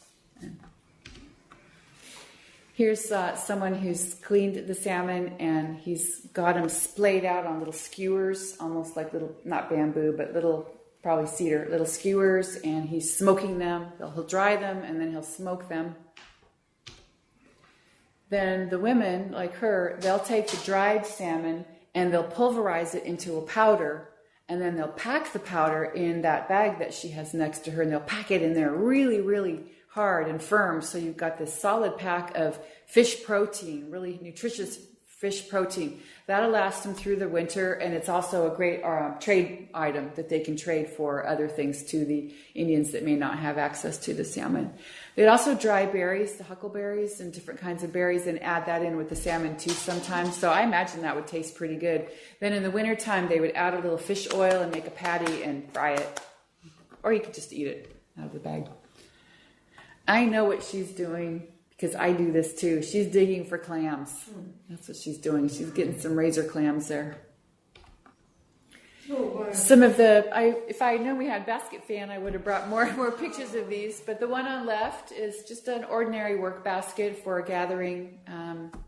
Here's someone who's cleaned the salmon, and he's got them splayed out on little skewers, almost like little, not bamboo, but little, probably cedar, little skewers, and he's smoking them. He'll dry them, and then he'll smoke them. Then the women, like her, they'll take the dried salmon and they'll pulverize it into a powder, and then they'll pack the powder in that bag that she has next to her, and they'll pack it in there really, really hard and firm. So you've got this solid pack of fish protein, really nutritious fish protein. That'll last them through the winter, and it's also a great trade item that they can trade for other things to the Indians that may not have access to the salmon. They'd also dry berries, the huckleberries and different kinds of berries, and add that in with the salmon too sometimes. So I imagine that would taste pretty good. Then in the wintertime, they would add a little fish oil and make a patty and fry it. Or you could just eat it out of the bag. I know what she's doing, because I do this too. She's digging for clams. That's what she's doing. She's getting some razor clams there. So some of the, if I had known we had basket fan, I would have brought more pictures of these. But the one on left is just an ordinary work basket for gathering,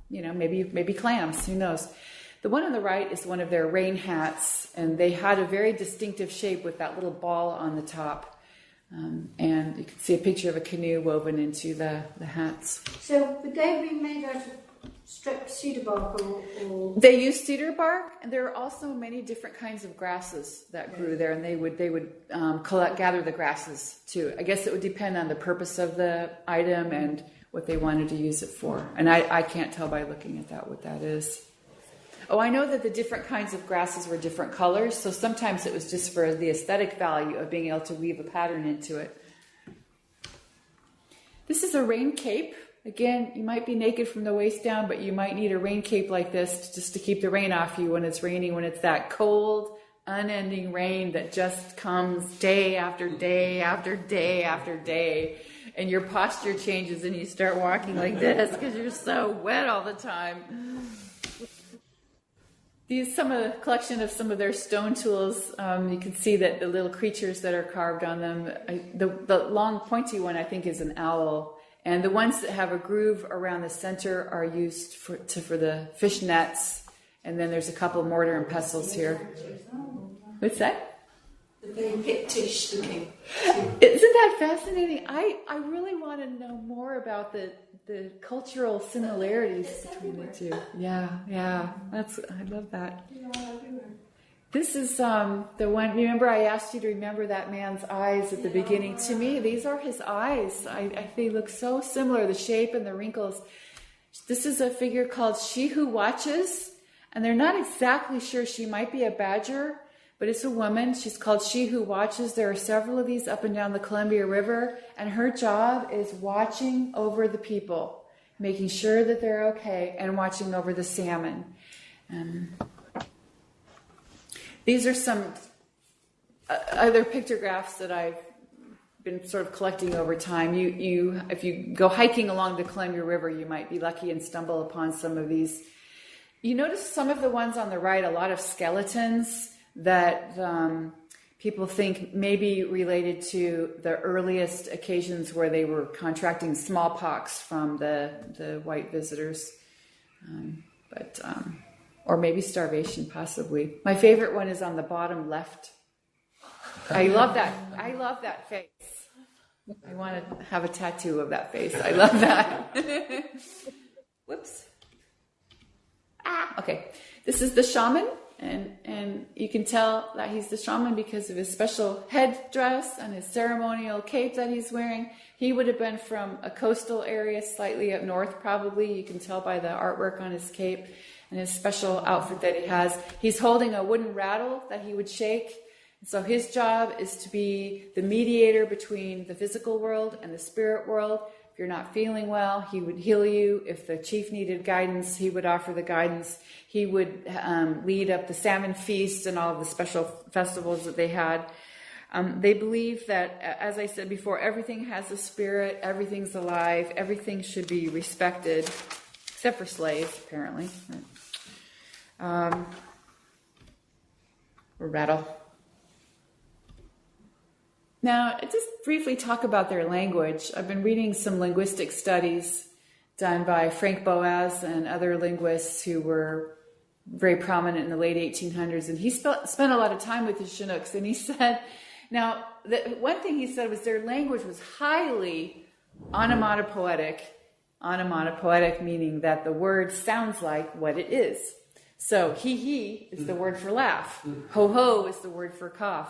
maybe clams. Who knows? The one on the right is one of their rain hats, and they had a very distinctive shape with that little ball on the top. And you can see a picture of a canoe woven into the hats. So would they be made out of stripped cedar bark or? They use cedar bark, and there are also many different kinds of grasses that grew there, and they would gather the grasses too. I guess it would depend on the purpose of the item and what they wanted to use it for. And I can't tell by looking at that what that is. Oh, I know that the different kinds of grasses were different colors, so sometimes it was just for the aesthetic value of being able to weave a pattern into it. This is a rain cape. Again, you might be naked from the waist down, but you might need a rain cape like this just to keep the rain off you when it's raining, when it's that cold, unending rain that just comes day after day after day after day. And your posture changes and you start walking like this because you're so wet all the time. These some of the collection of some of their stone tools. You can see that the little creatures that are carved on them. The long pointy one I think is an owl, and the ones that have a groove around the center are used for the fish nets. And then there's a couple mortar and pestles here. What's that? The very Pictish looking. Isn't that fascinating? I really want to know more about the cultural similarities between the two. Yeah. I love that. This is the one. Remember, I asked you to remember that man's eyes at the beginning. To me, these are his eyes. They look so similar, the shape and the wrinkles. This is a figure called She Who Watches, and they're not exactly sure. She might be a badger, but it's a woman. She's called She Who Watches. There are several of these up and down the Columbia River, and her job is watching over the people, making sure that they're okay, and watching over the salmon. These are some other pictographs that I've been sort of collecting over time. If you go hiking along the Columbia River, you might be lucky and stumble upon some of these. You notice some of the ones on the right, a lot of skeletons that people think may be related to the earliest occasions where they were contracting smallpox from the white visitors, or maybe starvation, possibly. My favorite one is on the bottom left. I love that face. I want to have a tattoo of that face. I love that. Whoops. Okay. This is the shaman. And you can tell that he's the shaman because of his special headdress and his ceremonial cape that he's wearing. He would have been from a coastal area slightly up north, probably. You can tell by the artwork on his cape and his special outfit that he has. He's holding a wooden rattle that he would shake. So his job is to be the mediator between the physical world and the spirit world. If you're not feeling well, he would heal you. If the chief needed guidance, he would offer the guidance. He would lead up the salmon feast and all of the special festivals that they had. They believe that, as I said before, everything has a spirit, everything's alive, everything should be respected, except for slaves, apparently. Or rattle. Now, just briefly talk about their language. I've been reading some linguistic studies done by Frank Boas and other linguists who were very prominent in the late 1800s. And he spent a lot of time with the Chinooks. And he said, now, one thing he said was their language was highly onomatopoetic. Onomatopoetic meaning that the word sounds like what it is. So, he is the word for laugh. Ho is the word for cough.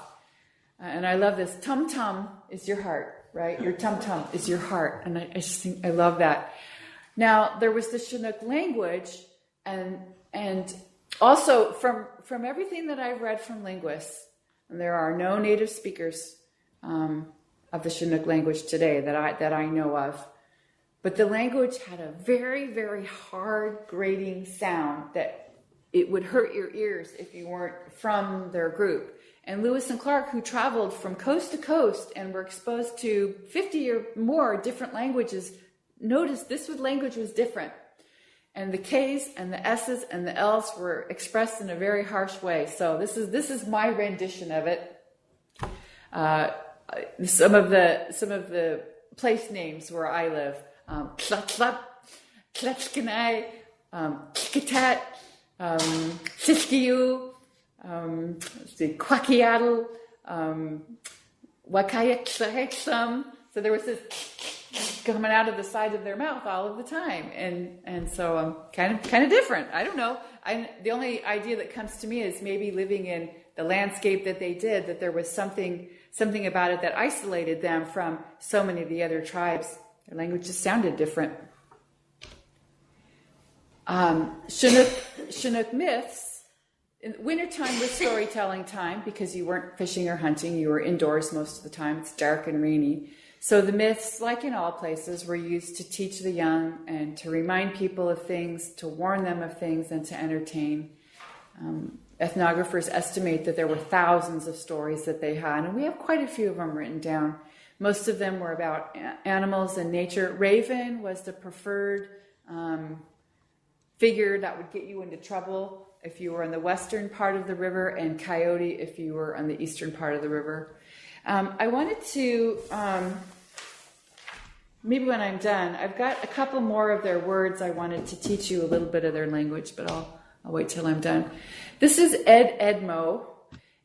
And I love this. Tum-tum is your heart, right? Your tum-tum is your heart. And I just think, I love that. Now, there was the Chinook language, and also from everything that I've read from linguists, and there are no native speakers of the Chinook language today that I know of, but the language had a very, very hard, grating sound that it would hurt your ears if you weren't from their group. And Lewis and Clark, who traveled from coast to coast and were exposed to 50 or more different languages, noticed this language was different. and the K's and the S's and the L's were expressed in a very harsh way. So this is my rendition of it. Some of the place names where I live: Clatsop, Klatskanai, Kikatat, Siskiu, Kwakiatl, Wakayaksam. So there was this coming out of the side of their mouth all of the time, and so kind of different. I don't know. The only idea that comes to me is maybe living in the landscape that they did, that there was something about it that isolated them from so many of the other tribes. Their language just sounded different. Chinook myths. In wintertime was storytelling time because you weren't fishing or hunting. You were indoors most of the time. It's dark and rainy. So the myths, like in all places, were used to teach the young and to remind people of things, to warn them of things, and to entertain. Ethnographers estimate that there were thousands of stories that they had, and we have quite a few of them written down. Most of them were about animals and nature. Raven was the preferred figure that would get you into trouble if you were on the western part of the river, and coyote if you were on the eastern part of the river. I wanted to, maybe when I'm done, I've got a couple more of their words. I wanted to teach you a little bit of their language, but I'll wait till I'm done. This is Ed Edmo,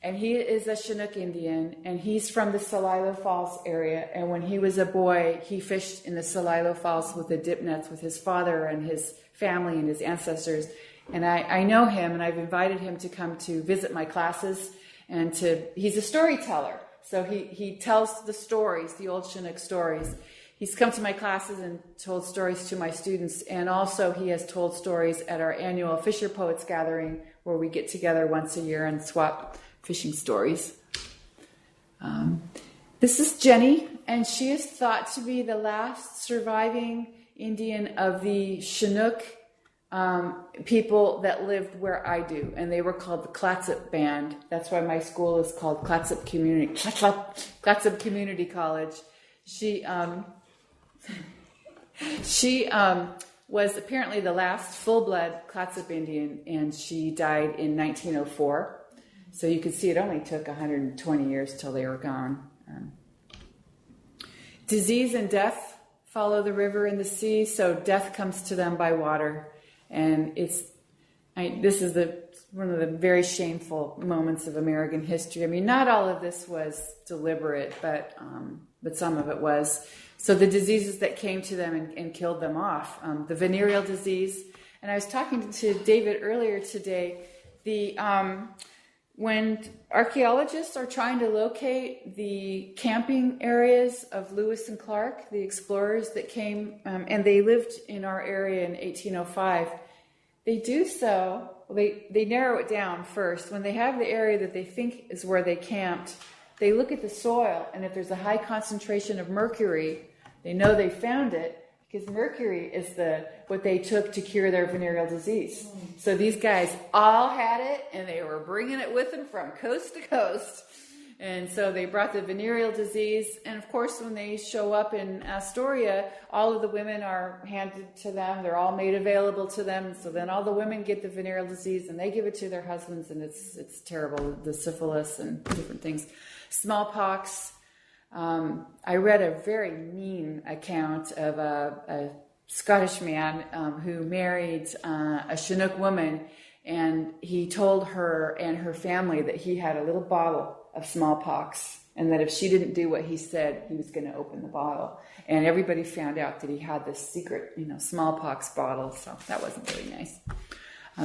and he is a Chinook Indian, and he's from the Celilo Falls area. And when he was a boy, he fished in the Celilo Falls with the dip nets with his father and his family and his ancestors. And I know him, and I've invited him to come to visit my classes, and he's a storyteller. So he tells the stories, the old Chinook stories. He's come to my classes and told stories to my students, and also he has told stories at our annual Fisher Poets Gathering, where we get together once a year and swap fishing stories. This is Jenny, and she is thought to be the last surviving Indian of the Chinook people that lived where I do, and they were called the Clatsop Band. That's why my school is called Clatsop Community College. She was apparently the last full-blood Clatsop Indian, and she died in 1904. So you can see it only took 120 years till they were gone. Disease and death follow the river and the sea, so death comes to them by water. And this is one of the very shameful moments of American history. I mean, not all of this was deliberate, but some of it was. So the diseases that came to them and killed them off, the venereal disease. And I was talking to David earlier today. When archaeologists are trying to locate the camping areas of Lewis and Clark, the explorers that came, and they lived in our area in 1805, they do so, they narrow it down first. When they have the area that they think is where they camped, they look at the soil, and if there's a high concentration of mercury, they know they found it, because mercury is what they took to cure their venereal disease. So these guys all had it, and they were bringing it with them from coast to coast. And so they brought the venereal disease. And of course, when they show up in Astoria, all of the women are handed to them. They're all made available to them. So then all the women get the venereal disease, and they give it to their husbands, and it's terrible. The syphilis and different things. Smallpox. I read a very mean account of a Scottish man who married a Chinook woman, and he told her and her family that he had a little bottle of smallpox, and that if she didn't do what he said, he was going to open the bottle. And everybody found out that he had this secret, smallpox bottle, so that wasn't really nice.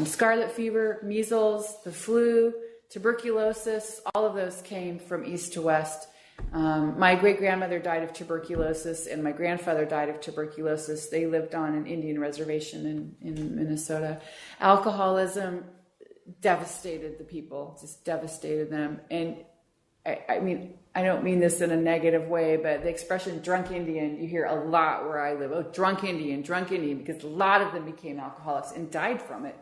Scarlet fever, measles, the flu, tuberculosis, all of those came from east to west. My great-grandmother died of tuberculosis, and my grandfather died of tuberculosis. They lived on an Indian reservation in Minnesota. Alcoholism devastated the people, just devastated them. And I mean, I don't mean this in a negative way, but the expression drunk Indian, you hear a lot where I live. Oh, drunk Indian, because a lot of them became alcoholics and died from it.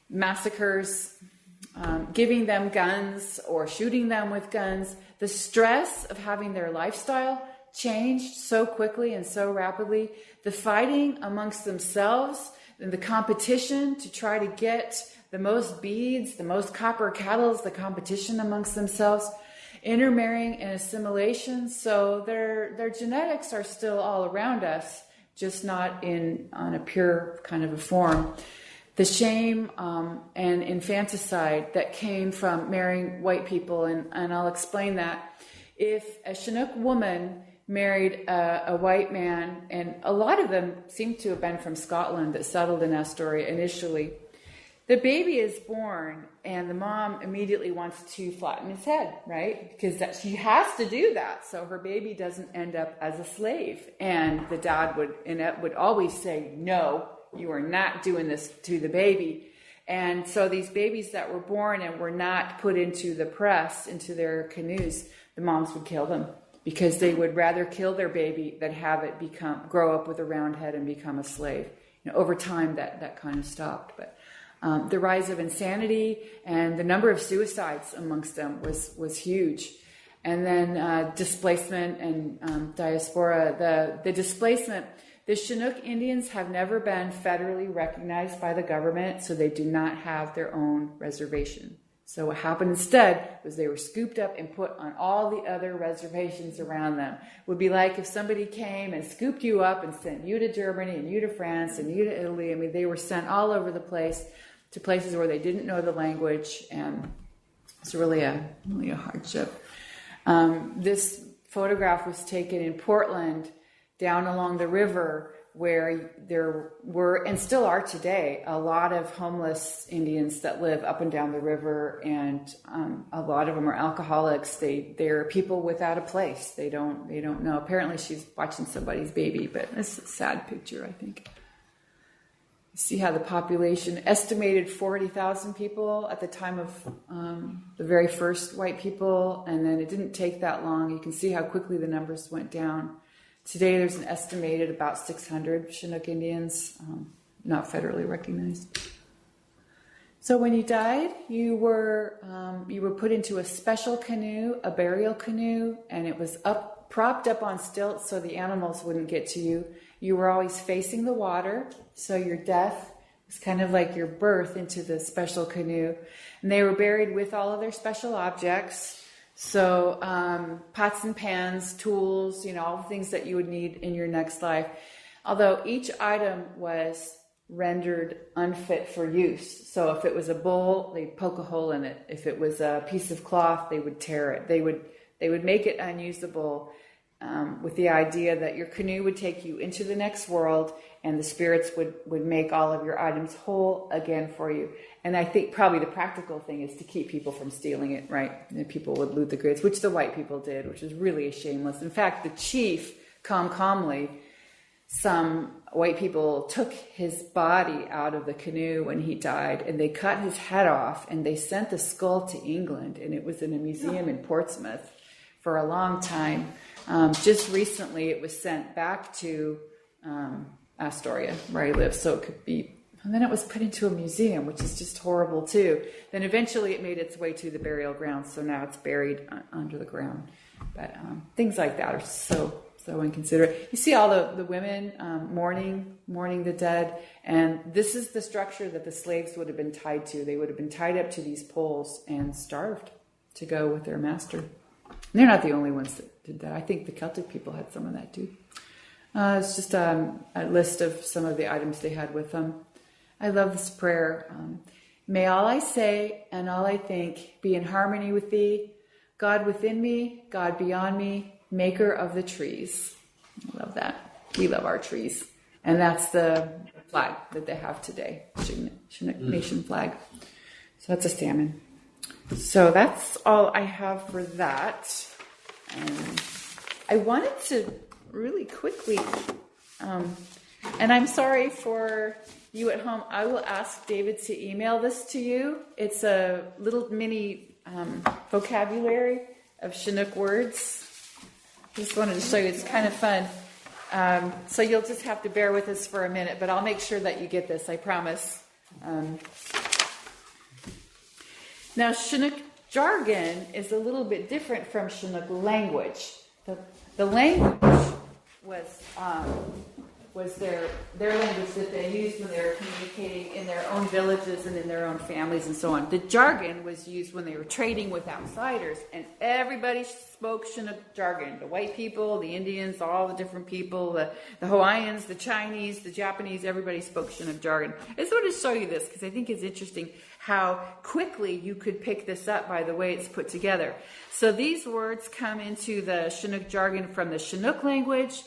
Massacres, giving them guns or shooting them with guns. The stress of having their lifestyle changed so quickly and so rapidly. The fighting amongst themselves, the competition to try to get the most beads, the most copper kettles, the competition amongst themselves, intermarrying and assimilation. So their genetics are still all around us, just not on a pure kind of a form. The shame and infanticide that came from marrying white people, and I'll explain that. If a Chinook woman married a white man, and a lot of them seem to have been from Scotland that settled in Astoria initially, the baby is born and the mom immediately wants to flatten his head, right? Because she has to do that so her baby doesn't end up as a slave. And the dad would always say, no, you are not doing this to the baby. And so these babies that were born and were not put into the press, into their canoes, the moms would kill them, because they would rather kill their baby than have it grow up with a round head and become a slave. Over time, that kind of stopped. But the rise of insanity and the number of suicides amongst them was huge. And then displacement and diaspora. The displacement, the Chinook Indians have never been federally recognized by the government, so they do not have their own reservation. So what happened instead was they were scooped up and put on all the other reservations around them. It would be like if somebody came and scooped you up and sent you to Germany and you to France and you to Italy. I mean, they were sent all over the place to places where they didn't know the language, and it's really a hardship. This photograph was taken in Portland, down along the river, where there were, and still are today, a lot of homeless Indians that live up and down the river, and a lot of them are alcoholics. They're people without a place. They don't know. Apparently she's watching somebody's baby, but it's a sad picture, I think. You see how the population, estimated 40,000 people at the time of the very first white people, and then it didn't take that long. You can see how quickly the numbers went down. Today, there's an estimated about 600 Chinook Indians, not federally recognized. So when you died, you were put into a special canoe, a burial canoe, and it was propped up on stilts so the animals wouldn't get to you. You were always facing the water, so your death was kind of like your birth into the special canoe. And they were buried with all of their special objects. So pots and pans, tools, all the things that you would need in your next life. Although each item was rendered unfit for use. So if it was a bowl, they'd poke a hole in it. If it was a piece of cloth, they would tear it. They would make it unusable with the idea that your canoe would take you into the next world, and the spirits would make all of your items whole again for you. And I think probably the practical thing is to keep people from stealing it, right? And people would loot the goods, which the white people did, which is really shameless. In fact, the chief, calmly, some white people took his body out of the canoe when he died, and they cut his head off, and they sent the skull to England, and it was in a museum in Portsmouth for a long time. Just recently, it was sent back to Astoria, where I live, so it could be. And then it was put into a museum, which is just horrible too. Then eventually it made its way to the burial ground, so now it's buried under the ground. But things like that are so inconsiderate. You see all the women mourning the dead, and this is the structure that the slaves would have been tied to. They would have been tied up to these poles and starved to go with their master. And they're not the only ones that did that. I think the Celtic people had some of that too. It's just a list of some of the items they had with them. I love this prayer. May all I say and all I think be in harmony with thee, God within me, God beyond me, maker of the trees. I love that. We love our trees. And that's the flag that they have today, Chinook Nation flag. So that's a salmon. So that's all I have for that. And I wanted to really quickly, and I'm sorry for you at home, I will ask David to email this to you. It's a little mini vocabulary of Chinook words. Just wanted to show you, it's kind of fun. So you'll just have to bear with us for a minute, but I'll make sure that you get this, I promise. Now, Chinook jargon is a little bit different from Chinook language. The language was was their language that they used when they were communicating in their own villages and in their own families and so on. The jargon was used when they were trading with outsiders, and everybody spoke Chinook jargon. The white people, the Indians, all the different people, the Hawaiians, the Chinese, the Japanese, everybody spoke Chinook jargon. I just want to show you this because I think it's interesting how quickly you could pick this up by the way it's put together. So these words come into the Chinook jargon from the Chinook language,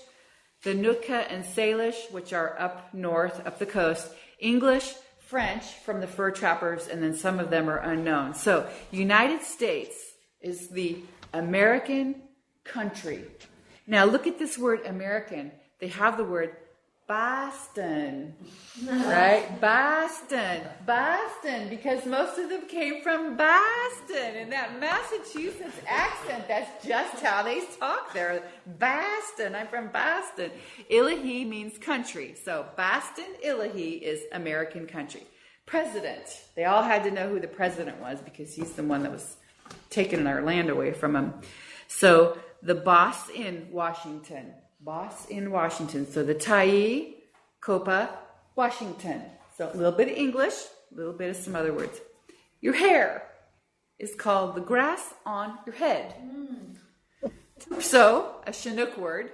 the Nootka and Salish, which are up north, up the coast, English, French from the fur trappers, and then some of them are unknown. So United States is the American country. Now look at this word American. They have the word Boston, right? Boston, because most of them came from Boston, and that Massachusetts accent, that's just how they talk there. Boston, I'm from Boston. Illahee means country, so Boston, Illahee is American country. President, they all had to know who the president was because he's the one that was taking our land away from them. So the boss in Washington. So the Tyee, Copa, Washington. So a little bit of English, a little bit of some other words. Your hair is called the grass on your head. So a Chinook word,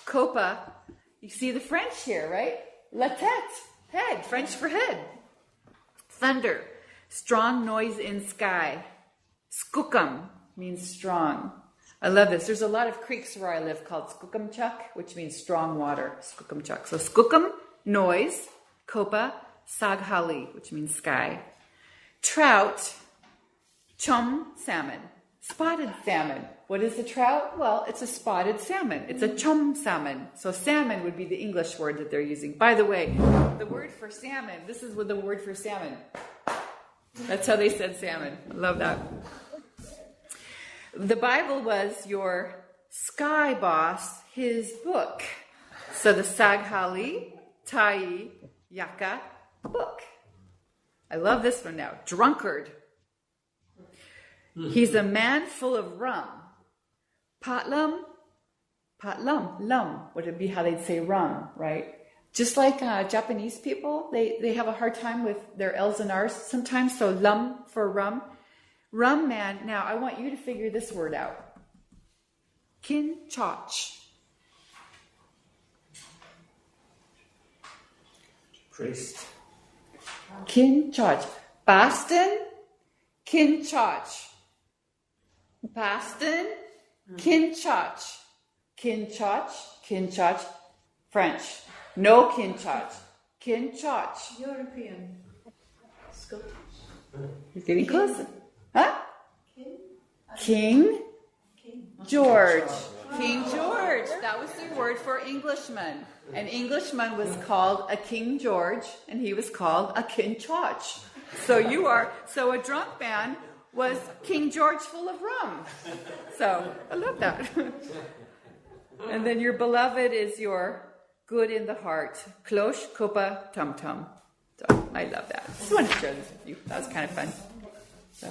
Copa. You see the French here, right? La tête, head, French for head. Thunder, strong noise in sky. Skookum means strong. I love this. There's a lot of creeks where I live called Skookumchuck, which means strong water. Skookumchuck. So Skookum, noise. Copa, Saghali, which means sky. Trout, chum salmon. Spotted salmon. What is a trout? Well, it's a spotted salmon. It's a chum salmon. So salmon would be the English word that they're using. By the way, the word for salmon, this is what the word for salmon. That's how they said salmon. I love that. The Bible was your sky boss, his book. So the Saghali, Tyee, Yaka, book. I love this one now. Drunkard. He's a man full of rum. Patlum, lum would it be how they'd say rum, right? Just like Japanese people, they have a hard time with their L's and R's sometimes. So lum for rum. Rum man. Now, I want you to figure this word out. Kinchach. Priest. Kinchach. Boston. Kinchach. Boston. Kinchach. Kinchach. French. No Kinchach. Kinchach. European. Scottish. You're getting closer. Huh? King George. King George. That was the word for Englishman. An Englishman was called a King George, and he was called a Kinchach. So a drunk man was King George full of rum. So I love that. And then your beloved is your good in the heart. Cloche, Copa, Tum Tum. So I love that. Just wanted to share this with you. That was kind of fun. So,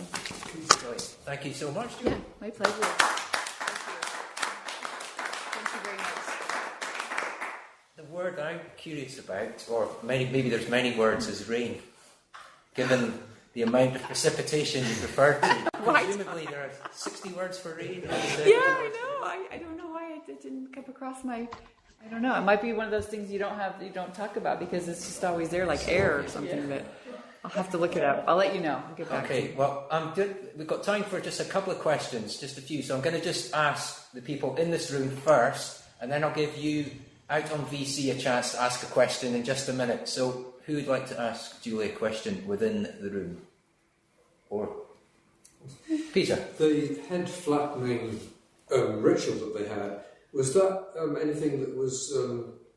thank you so much, Julie. Yeah, my pleasure. Thank you very much. The word I'm curious about, or maybe there's many words, is rain. Given the amount of precipitation you referred to, presumably there are 60 words for rain. Yeah, I know. I don't know why it didn't come across my. I don't know. It might be one of those things you don't talk about because it's just always there, like air or something. But I'll have to look it up. I'll let you know. I'll get back to you. Okay, well, we've got time for just a couple of questions, just a few. So I'm going to just ask the people in this room first, and then I'll give you out on VC a chance to ask a question in just a minute. So who would like to ask Julie a question within the room? Or Peter? The head flattening ritual that they had, was that anything that was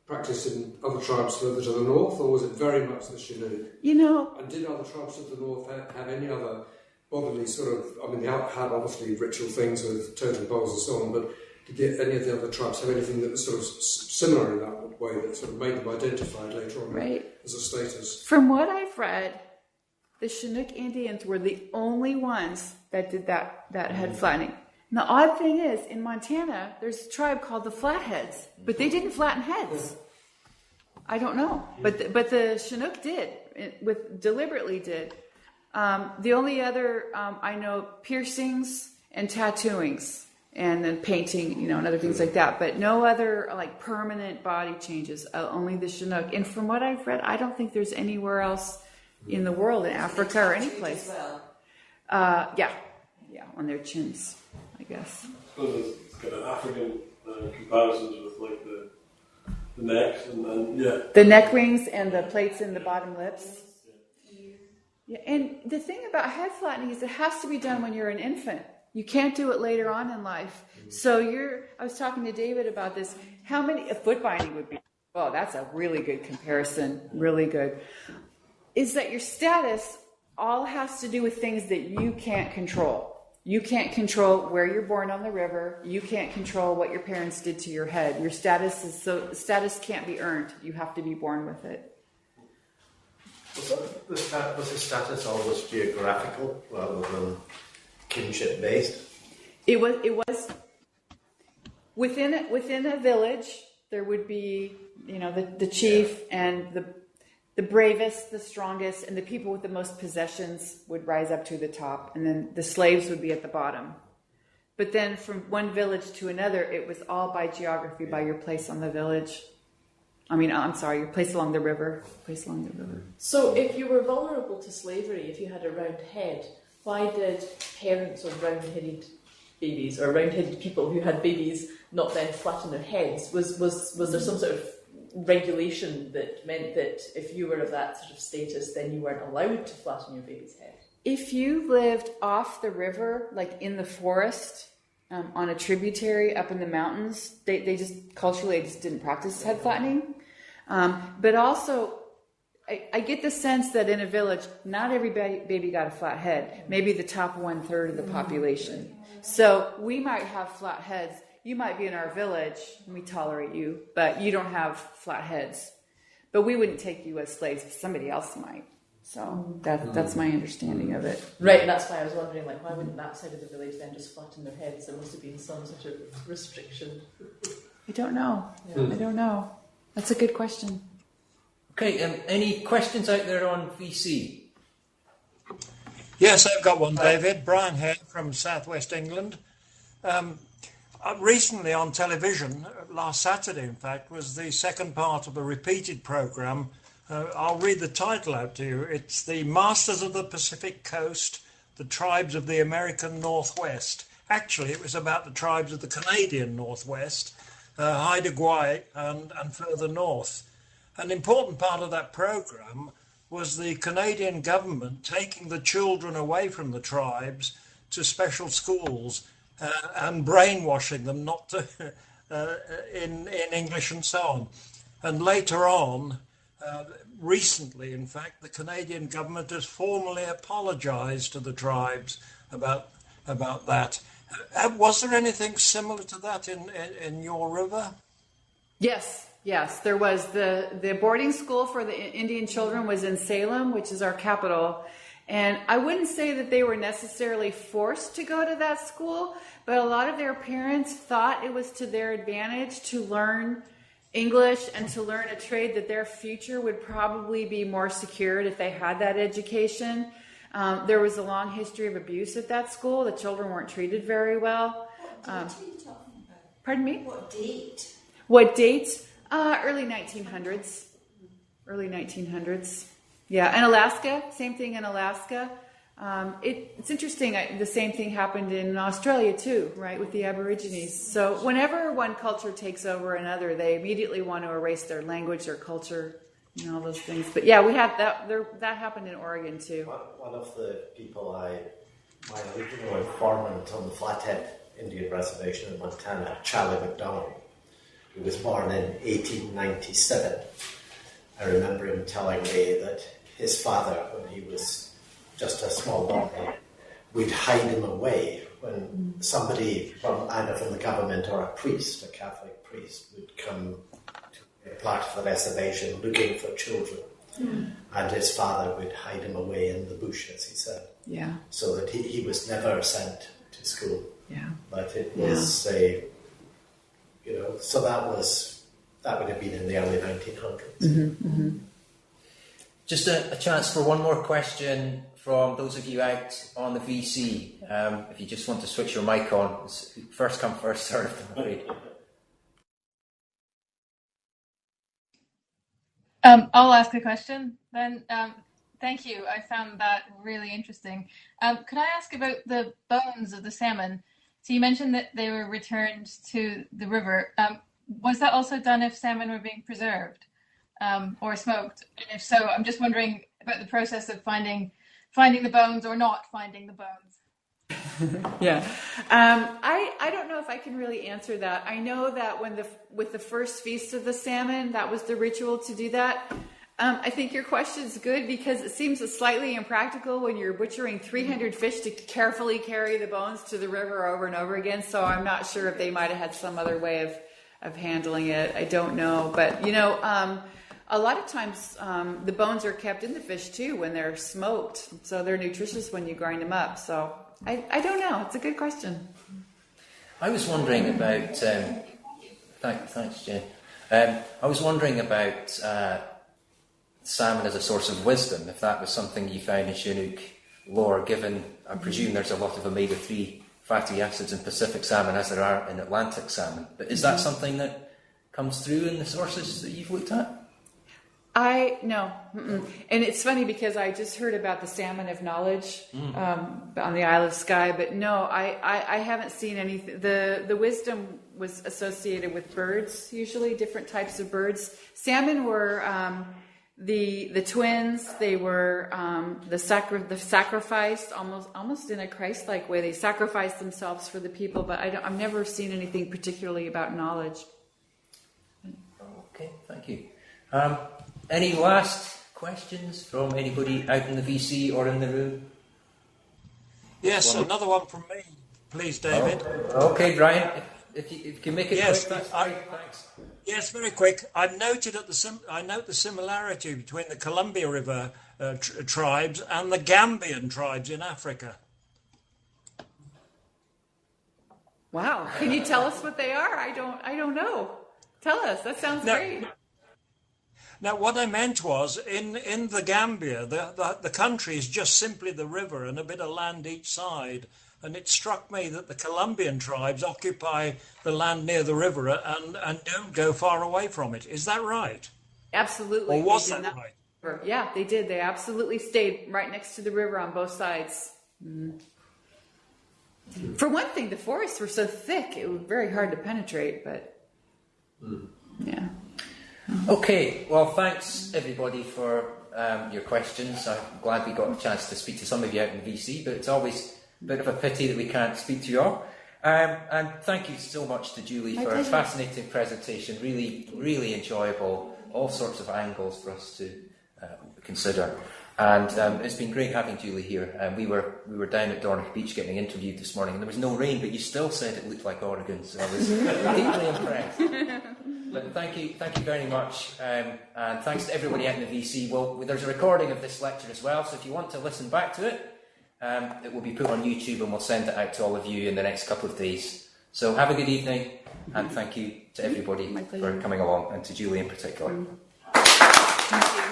practiced in other tribes further to the north, or was it very much the Chinook? And did other tribes to the north have any other bodily sort of, I mean, they had obviously ritual things with totem poles and so on, but did any of the other tribes have anything that was sort of similar in that way that sort of made them identified later on as a status? From what I've read, the Chinook Indians were the only ones that did that head flattening. And the odd thing is, in Montana, there's a tribe called the Flatheads, but they didn't flatten heads. I don't know, but the Chinook did, deliberately did. The only other I know, piercings and tattooings, and then painting, and other things like that. But no other like permanent body changes. Only the Chinook. And from what I've read, I don't think there's anywhere else in the world, in Africa or any place. Yeah, on their chins, I guess. I suppose it's kind of African comparisons with like the necks and the neck rings and the plates in the bottom lips. Yeah, and the thing about head flattening is it has to be done when you're an infant. You can't do it later on in life. So I was talking to David about this. How many, a foot binding would be, oh, that's a really good comparison, really good. Is that your status all has to do with things that you can't control. You can't control where you're born on the river. You can't control what your parents did to your head. Your status can't be earned. You have to be born with it. Was the status always geographical rather than kinship based? It was within a village. There would be, the chief and the bravest, the strongest, and the people with the most possessions would rise up to the top, and then the slaves would be at the bottom. But then from one village to another, it was all by geography, by your place on the village. Your place along the river. So if you were vulnerable to slavery, if you had a round head, why did parents of round-headed babies or round-headed people who had babies not then flatten their heads? Was there some sort of regulation that meant that if you were of that sort of status, then you weren't allowed to flatten your baby's head? If you lived off the river, like in the forest, on a tributary up in the mountains, they just culturally didn't practice head flattening. But also, I get the sense that in a village, not every baby got a flat head. Maybe the top 1/3 of the population. So we might have flat heads. You might be in our village, and we tolerate you, but you don't have flat heads. But we wouldn't take you as slaves, but somebody else might. So that's my understanding of it. Right, and that's why I was wondering, why wouldn't that side of the village then just flatten their heads? There must have been some sort of restriction. I don't know. Yeah. I don't know. That's a good question. Okay, any questions out there on VC? Yes, I've got one, David. Brian here from Southwest England. Recently on television, last Saturday in fact, was the second part of a repeated programme. I'll read the title out to you. It's The Masters of the Pacific Coast, the Tribes of the American Northwest. Actually, it was about the tribes of the Canadian Northwest, Sacagawea and further north. An important part of that programme was the Canadian government taking the children away from the tribes to special schools and brainwashing them not to in English and so on. And later on, recently in fact, the Canadian government has formally apologised to the tribes about that. Was there anything similar to that in your river? Yes, there was. The boarding school for the Indian children was in Salem, which is our capital. And I wouldn't say that they were necessarily forced to go to that school, but a lot of their parents thought it was to their advantage to learn English and to learn a trade that their future would probably be more secured if they had that education. There was a long history of abuse at that school. The children weren't treated very well. What date are you talking about? Pardon me? What date? What date? Early 1900s. Early 1900s. Yeah, and Alaska, same thing in Alaska. It's interesting, the same thing happened in Australia too, right, with the Aborigines. So whenever one culture takes over another, they immediately want to erase their language, their culture, all those things. But yeah, we had that happened in Oregon too. One of the people my original informant on the Flathead Indian Reservation in Montana, Charlie McDonald, who was born in 1897. I remember him telling me that his father, when he was just a small boy, we'd hide him away when somebody either from the government or a priest, a Catholic priest, would come to a part of the reservation looking for children. And his father would hide him away in the bush, as he said. Yeah. So that he was never sent to school. Yeah. But it was so that was that would have been in the early 1900s. Just a chance for one more question from those of you out on the VC. If you just want to switch your mic on, it's first come, first served, I'm afraid. I'll ask a question then. Thank you. I found that really interesting. Could I ask about the bones of the salmon? So you mentioned that they were returned to the river. Was that also done if salmon were being preserved or smoked? And if so, I'm just wondering about the process of finding the bones or not finding the bones. Yeah. I don't know if I can really answer that. I know that with the first feast of the salmon, that was the ritual to do that. I think your question is good because it seems slightly impractical when you're butchering 300 fish to carefully carry the bones to the river over and over again. So I'm not sure if they might have had some other way of handling it. I don't know. But, a lot of times the bones are kept in the fish too when they're smoked. So they're nutritious when you grind them up. So I don't know. It's a good question. I was wondering about... thanks, Jen. I was wondering about... salmon as a source of wisdom, if that was something you found in Chinook lore, given, I presume there's a lot of omega-3 fatty acids in Pacific salmon as there are in Atlantic salmon. But is that something that comes through in the sources that you've looked at? No. And it's funny because I just heard about the salmon of knowledge on the Isle of Skye, but no, I haven't seen anything. The wisdom was associated with birds, usually different types of birds. Salmon were... The twins, they were the sacrifice, almost in a Christ-like way. They sacrificed themselves for the people, but I've never seen anything particularly about knowledge. Okay, thank you. Any last questions from anybody out in the VC or in the room? Yes, another one from me, please, David. Okay, Brian, if you can make it quick, that's great, thanks. Yes, very quick. I note the similarity between the Columbia River tribes and the Gambian tribes in Africa. Wow! Can you tell us what they are? I don't know. Tell us. That sounds great. Now, what I meant was, in the Gambia, the country is just simply the river and a bit of land each side. And it struck me that the Colombian tribes occupy the land near the river and don't go far away from it. Is that right? Absolutely. Or was that right? Yeah, they did. They absolutely stayed right next to the river on both sides. For one thing, the forests were so thick, it was very hard to penetrate, but yeah. Okay, well, thanks everybody for your questions. I'm glad we got a chance to speak to some of you out in VC, but it's always a bit of a pity that we can't speak to you all. And thank you so much to Julie for a fascinating presentation. Really, really enjoyable. All sorts of angles for us to consider. And it's been great having Julie here. We were down at Dornoch Beach getting interviewed this morning, and there was no rain, but you still said it looked like Oregon, so I was deeply impressed. But thank you very much, and thanks to everybody out in the VC. Well, there's a recording of this lecture as well, so if you want to listen back to it, it will be put on YouTube, and we'll send it out to all of you in the next couple of days. So have a good evening, and thank you to everybody for coming along, and to Julie in particular. Thank you.